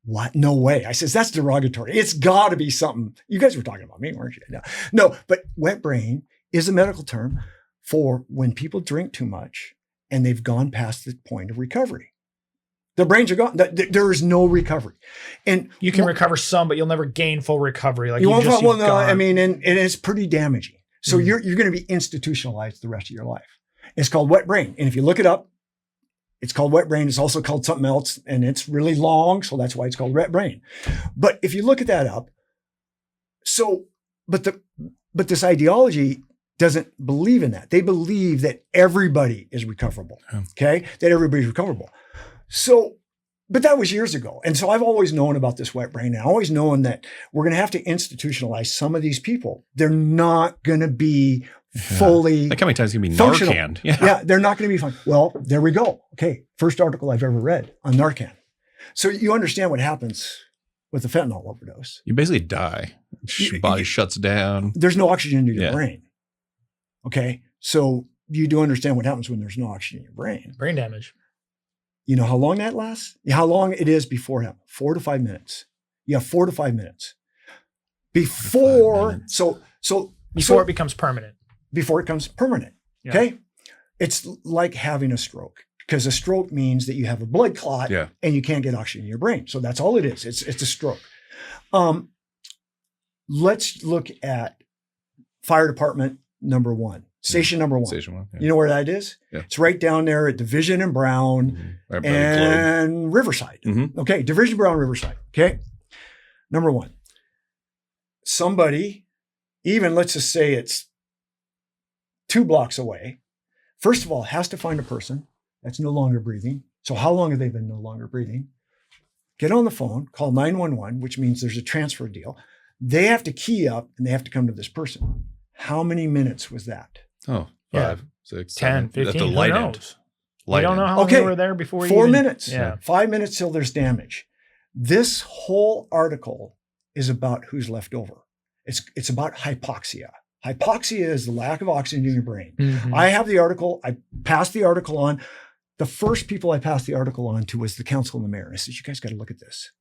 what? No way. I says, that's derogatory. It's got to be something. You guys were talking about me, weren't you? No, but wet brain is a medical term for when people drink too much and they've gone past the point of recovery. Their brains are gone. There is no recovery. And you can recover some, but you'll never gain full recovery. Like you won't. Well, no, I mean, and it's pretty damaging. So you're going to be institutionalized the rest of your life. It's called wet brain. And if you look it up, it's called wet brain. It's also called something else, and it's really long. So that's why it's called wet brain. But if you look at that up, but this ideology doesn't believe in that. They believe that everybody is recoverable. Okay. That everybody's recoverable. So, but that was years ago. And so I've always known about this wet brain, and I've always known that we're going to have to institutionalize some of these people. They're not going to be fully like how many times can be functional. Narcan? Yeah, they're not going to be fun. Well, there we go. Okay, first article I've ever read on Narcan. So you understand what happens with the fentanyl overdose. You basically die. Your body shuts down. There's no oxygen to your brain. Okay, so you do understand what happens when there's no oxygen in your brain. Brain damage. You know how long that lasts? How long it is before him? 4 to 5 minutes. You have 4 to 5 minutes. Before it becomes permanent. Before it becomes permanent. Yeah. Okay. It's like having a stroke, because a stroke means that you have a blood clot and you can't get oxygen in your brain. So that's all it is. It's a stroke. Let's look at fire department number 1, station number 1. Station 1. Yeah. You know where that is? Yeah. It's right down there at Division and Brown and Riverside. Mm-hmm. Okay. Division, Brown, Riverside. Okay. Number 1, somebody, even let's just say it's 2 blocks away, first of all, has to find a person that's no longer breathing. So how long have they been no longer breathing? Get on the phone, call 911, which means there's a transfer deal. They have to key up and they have to come to this person. How many minutes was that? Oh, 5, 6, 10, 15. At the light end. We don't know how long we were there before. 4 minutes. Yeah. 5 minutes till there's damage. This whole article is about who's left over. It's about hypoxia. Hypoxia is the lack of oxygen in your brain. Mm-hmm. I have the article. I passed the article on. The first people I passed the article on to was the council and the mayor. I said, you guys got to look at this.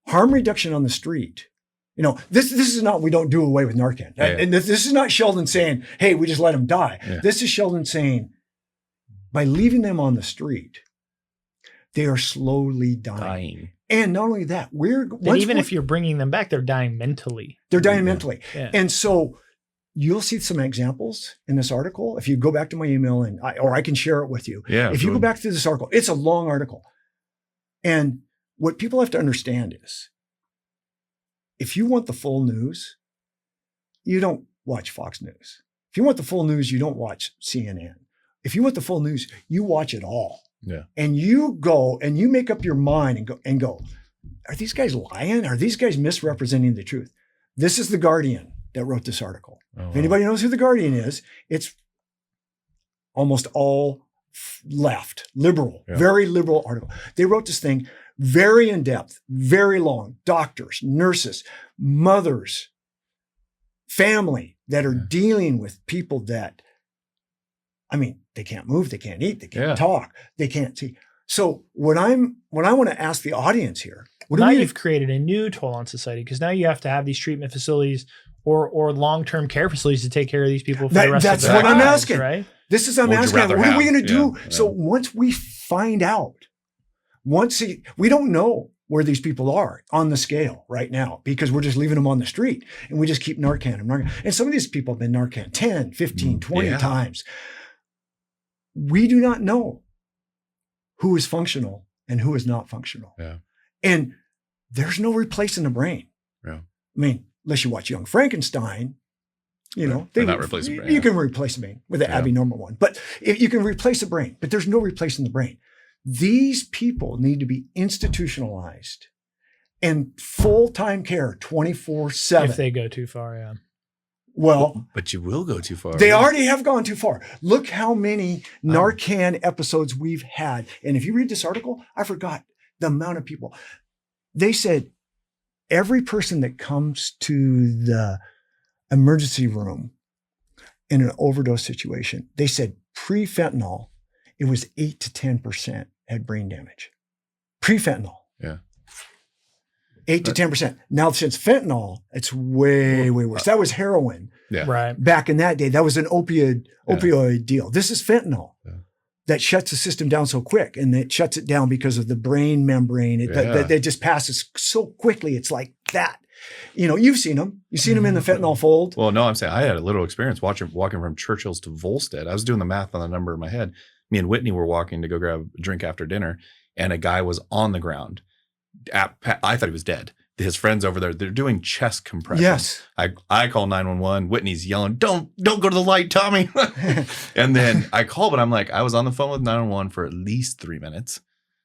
Harm reduction on the street. You know, this is not, we don't do away with Narcan. Yeah. And this is not Sheldon saying, hey, we just let them die. Yeah. This is Sheldon saying, by leaving them on the street, they are slowly dying. And not only that, if you're bringing them back, they're dying mentally. They're dying mentally. Yeah. And so you'll see some examples in this article. If you go back to my email or I can share it with you. Yeah, if you go back to this article, it's a long article. And what people have to understand is, if you want the full news, you don't watch Fox News. If you want the full news, you don't watch CNN. If you want the full news, you watch it all. Yeah. And you go and you make up your mind and go, are these guys lying? Are these guys misrepresenting the truth? This is The Guardian that wrote this article. Oh, if anybody knows who The Guardian is, it's almost all left, liberal, very liberal article. They wrote this thing very in depth, very long. Doctors, nurses, mothers, family that are dealing with people that, I mean, they can't move, they can't eat, they can't talk, they can't see. So what I want to ask the audience here, you've created a new toll on society, because now you have to have these treatment facilities or long-term care facilities to take care of these people for the rest of their lives. That's what I'm asking. Right? This is I'm asking. What are we going to do? Yeah. So once we find out, we don't know. where these people are on the scale right now because we're just leaving them on the street and we just keep Narcan them. And some of these people have been Narcan 10, 15, 20 times. We do not know who is functional and who is not functional. Yeah. And there's no replacing the brain. Yeah. I mean, unless you watch Young Frankenstein, they're not replacing the brain. You can replace the brain with the abnormal one, but if you can replace the brain, but there's no replacing the brain. These people need to be institutionalized and full-time care 24/7. If they go too far, yeah. Well, but you will go too far. They already have gone too far. Look how many Narcan episodes we've had. And if you read this article, I forgot the amount of people. They said every person that comes to the emergency room in an overdose situation, they said pre-fentanyl, it was 8 to 10% had brain damage. Pre-fentanyl. Yeah. 8 to 10%. Now, since fentanyl, it's way worse. That was heroin. Yeah. Right. Back in that day, that was an opioid deal. This is fentanyl that shuts the system down so quick, and it shuts it down because of the brain membrane. That just passes so quickly. It's like that. You've seen them. You've seen them in the fentanyl fold. Well, no, I'm saying I had a little experience walking from Churchill's to Volstead. I was doing the math on the number in my head. Me and Whitney were walking to go grab a drink after dinner, and a guy was on the ground. I thought he was dead. His friends over there, they're doing chest compressions. Yes. I call 911. Whitney's yelling, don't go to the light, Tommy. And then I call, but I'm like, I was on the phone with 911 for at least 3 minutes,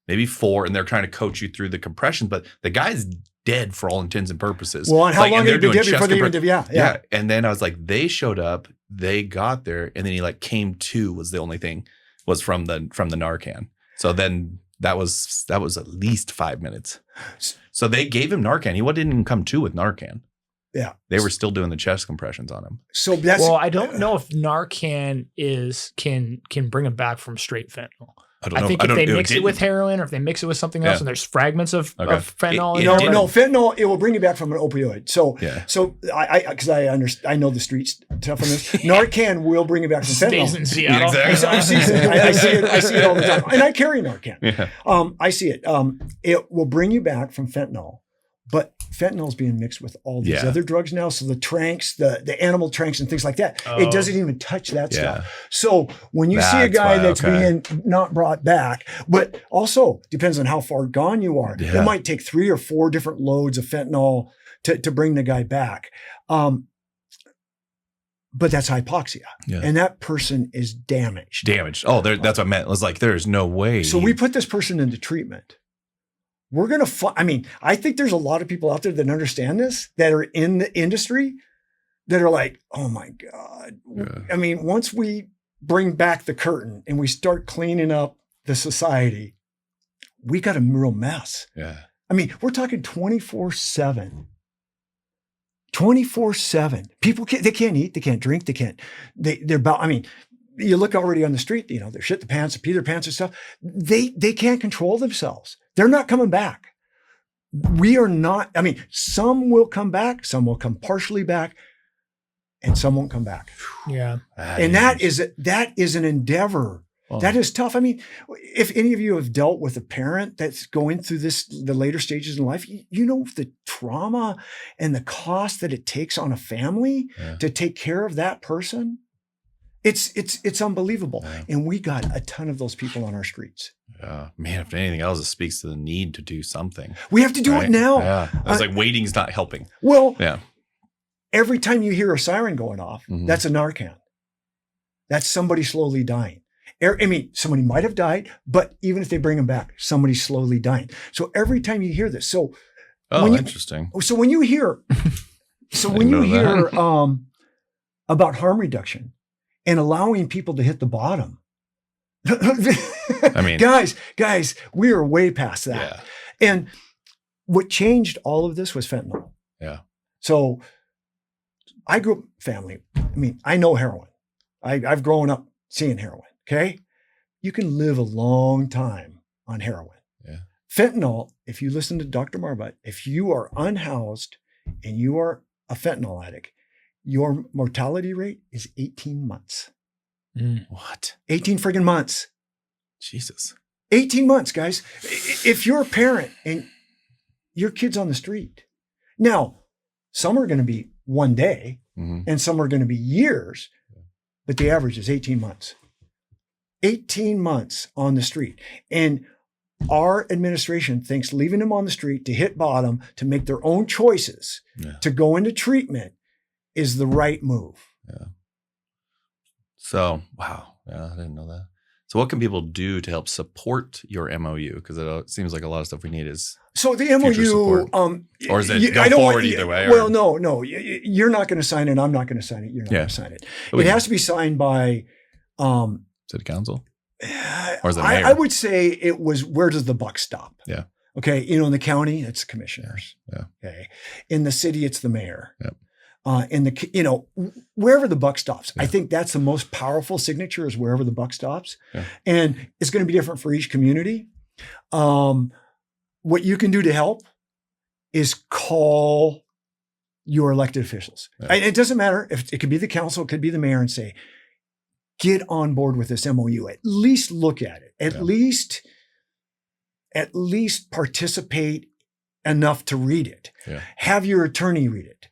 maybe 4. And they're trying to coach you through the compressions, but the guy's dead for all intents and purposes. Well, and how long did it be dead before they even did? Yeah. And then I was like, they showed up, they got there, and then he came to was the only thing was from the Narcan. So then that was at least 5 minutes. So they gave him Narcan. He didn't even come to with Narcan. Yeah. They were still doing the chest compressions on him. So that's I don't know if Narcan can bring him back from straight fentanyl. I think if they mix it with heroin or if they mix it with something else and there's fragments of fentanyl. No, fentanyl, it will bring you back from an opioid. So because I know the streets tough on this. Narcan will bring you back from fentanyl. Stays in Seattle. Exactly. I see it all the time. And I carry Narcan. Yeah. I see it. It will bring you back from fentanyl. But fentanyl is being mixed with all these other drugs now. So the tranks, the animal tranks and things like that, it doesn't even touch that stuff. So when you see a guy that's being not brought back, but also depends on how far gone you are. It might take 3 or 4 different loads of fentanyl to bring the guy back. But that's hypoxia. Yeah. And that person is damaged. Oh, that's what I meant. It was like, there's no way. So we put this person into treatment. We're going to I think there's a lot of people out there that understand this, that are in the industry, that are like, oh my God. Yeah. I mean, once we bring back the curtain and we start cleaning up the society, we got a real mess. Yeah. I mean, we're talking 24/7. 24/7. People they can't eat, they can't drink, they're about, you look already on the street, they're shit the pants, they pee their pants and stuff. They can't control themselves. They're not coming back. We are not, some will come back, some will come partially back, and some won't come back. Yeah. And that is an endeavor. Oh. That is tough. If any of you have dealt with a parent that's going through the later stages in life, you know the trauma and the cost that it takes on a family to take care of that person. It's unbelievable. Yeah. And we got a ton of those people on our streets. Yeah. Man, if anything else, it speaks to the need to do something. We have to do it now. Yeah. It's like waiting's not helping. Well, every time you hear a siren going off, that's a Narcan. That's somebody slowly dying. Somebody might have died, but even if they bring them back, somebody's slowly dying. So every time you hear this, interesting. So when you hear, about harm reduction, and allowing people to hit the bottom. Guys, we are way past that. Yeah. And what changed all of this was fentanyl. Yeah. So I grew up family. I know heroin. I've grown up seeing heroin. Okay. You can live a long time on heroin. Yeah. Fentanyl, if you listen to Dr. Marbutt, if you are unhoused and you are a fentanyl addict, your mortality rate is 18 months. What? 18 friggin' months. Jesus. 18 months, guys. If you're a parent and your kid's on the street. Now, some are going to be one day and some are going to be years, but the average is 18 months. 18 months on the street. And our administration thinks leaving them on the street to hit bottom, to make their own choices, to go into treatment is the right move. Yeah. So, wow. Yeah, I didn't know that. So what can people do to help support your MOU? Because it seems like a lot of stuff we need is so the MOU. Or is it go forward either way? Well, no. You're not going to sign it. I'm not going to sign it. You're not going to sign it. It has to be signed by City Council? Or is it mayor? I would say it was, where does the buck stop? Yeah. Okay. In the county, it's the commissioners. Yeah. Okay. In the city, it's the mayor. Yep. In the, wherever the buck stops, I think that's the most powerful signature, is wherever the buck stops. Yeah. And it's going to be different for each community. What you can do to help is call your elected officials. Yeah. It doesn't matter if it could be the council, it could be the mayor, and say, get on board with this MOU. At least look at it. At least participate enough to read it. Yeah. Have your attorney read it.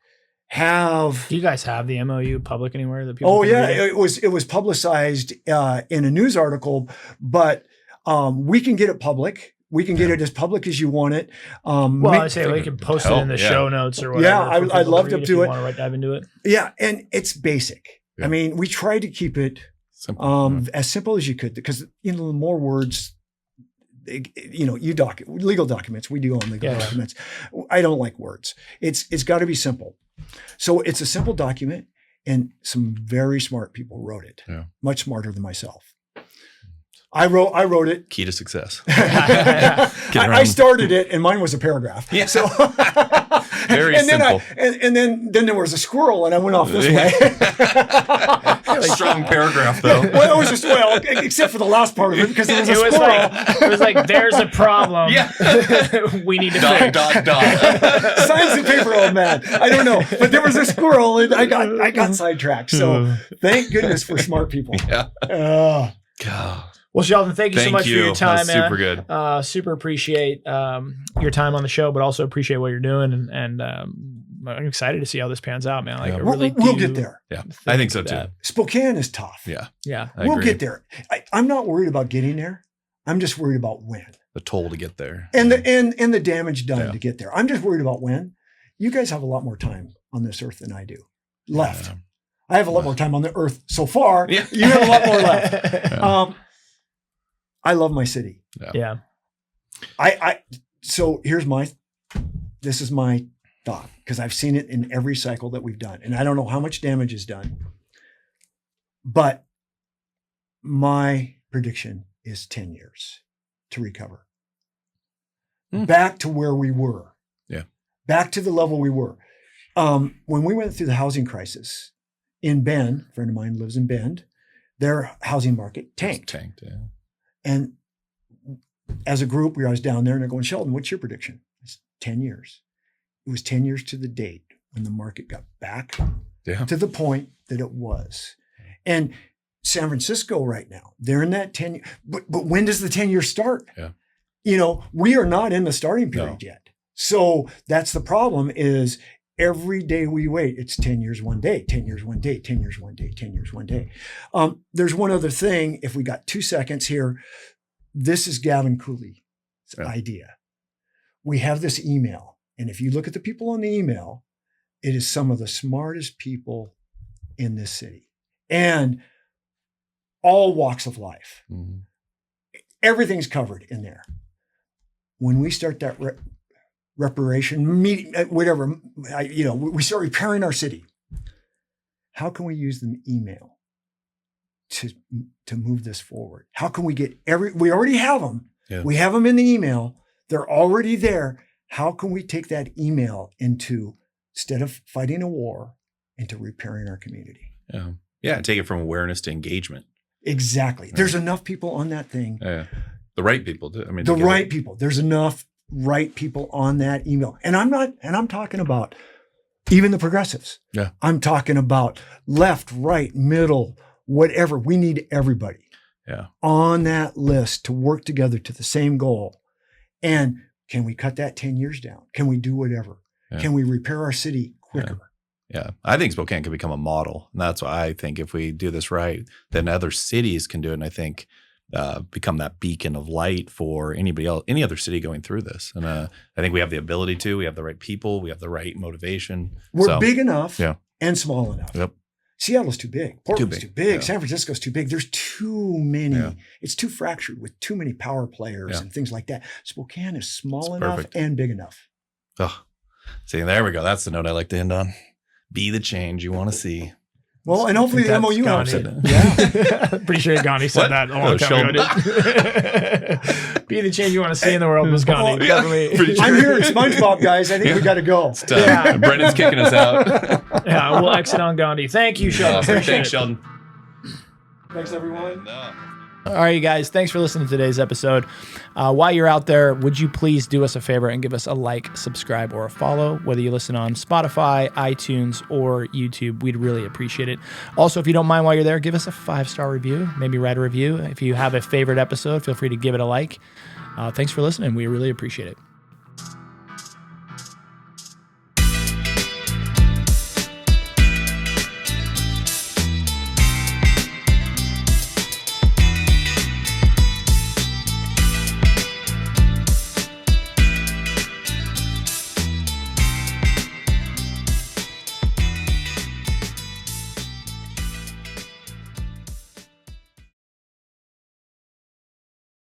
Do you guys have the MOU public anywhere that people? Oh yeah, it was publicized in a news article, but we can get it public. We can get it as public as you want it. I say we can post it in the show notes or whatever. Yeah, I'd love to do it. Want to dive into it? Yeah, and it's basic. Yeah. I mean, we try to keep it simple, as simple as you could, because the more words, legal documents. We do own legal documents. I don't like words. It's got to be simple. So it's a simple document, and some very smart people wrote it. Yeah. Much smarter than myself. I wrote it. Key to success. I started it, and mine was a paragraph. Yeah. So very simple. And then there was a squirrel, and I went off this way. Strong paragraph, though. Well, it was just except for the last part of it, because there was a squirrel. It was like, there's a problem. Yeah. We need to fix. Signs the paper, old man. I don't know, but there was a squirrel, and I got sidetracked. So thank goodness for smart people. Yeah. God. Well, Sheldon, thank you so much for your time, man. Super good. Super appreciate your time on the show, but also appreciate what you're doing. And I'm excited to see how this pans out, man. Like, we'll get there. Yeah, I think so too. Spokane is tough. Yeah. We'll get there. I'm not worried about getting there. I'm just worried about when. The toll to get there. And the damage done to get there. I'm just worried about when. You guys have a lot more time on this earth than I do left. Yeah. I have a lot more time on the earth so far. Yeah. You have a lot more left. Yeah. I love my city. Yeah. So this is my thought, because I've seen it in every cycle that we've done, and I don't know how much damage is done, but my prediction is 10 years to recover. Back to where we were. Yeah. Back to the level we were. When we went through the housing crisis in Bend, a friend of mine lives in Bend, their housing market tanked. Yeah. And as a group, we were always down there, and they're going, Sheldon, what's your prediction? It's 10 years. It was 10 years to the date when the market got back to the point that it was. And San Francisco right now, they're in that 10 year, but when does the 10 years start? Yeah. We are not in the starting period yet. So that's the problem, is every day we wait, it's 10 years one day, 10 years one day, 10 years one day, 10 years one day. There's one other thing, if we got 2 seconds here. This is Gavin Cooley's idea. We have this email, and if you look at the people on the email, it is some of the smartest people in this city, and all walks of life. Mm-hmm. Everything's covered in there. When we start that reparation meeting, whatever, we start repairing our city. How can we use the email to move this forward? How can we get we already have them. Yeah. We have them in the email. They're already there. How can we take that email into, instead of fighting a war, into repairing our community? Yeah. Take it from awareness to engagement. Exactly. Yeah. There's enough people on that thing. Yeah. The right people. People. There's enough right people on that email. And I'm talking about even the progressives. Yeah. I'm talking about left, right, middle, whatever. We need everybody on that list to work together to the same goal. And Can we cut that 10 years down? Can we do whatever? Yeah. Can we repair our city quicker? Yeah. I think Spokane could become a model. And that's why I think if we do this right, then other cities can do it. And I think become that beacon of light for anybody else, any other city going through this. And I think we have the ability to, we have the right people, we have the right motivation. We're big enough Yeah. and small enough. Yep. Seattle's too big. Portland's too big. Yeah. San Francisco's too big. There's too many. Yeah. It's too fractured with too many power players Yeah. and things like that. Spokane is small It's enough perfect. and big enough. Oh, see, there we go. That's the note I like to end on. Be the change you want to see. Well, and hopefully the MOU helps it. Yeah. Pretty sure Gandhi said that a long time ago. Be the change you want to see in the world, was Gandhi. I'm here in SpongeBob, guys. I think we got to go. Yeah. Brendan's kicking us out. Yeah, we'll exit on Gandhi. Thank you, Sheldon. Thanks, Sheldon. Thanks, everyone. All right, you guys. Thanks for listening to today's episode. While you're out there, would you please do us a favor and give us a like, subscribe, or a follow, whether you listen on Spotify, iTunes, or YouTube. We'd really appreciate it. Also, if you don't mind while you're there, give us a 5-star review. Maybe write a review. If you have a favorite episode, feel free to give it a like. Thanks for listening. We really appreciate it.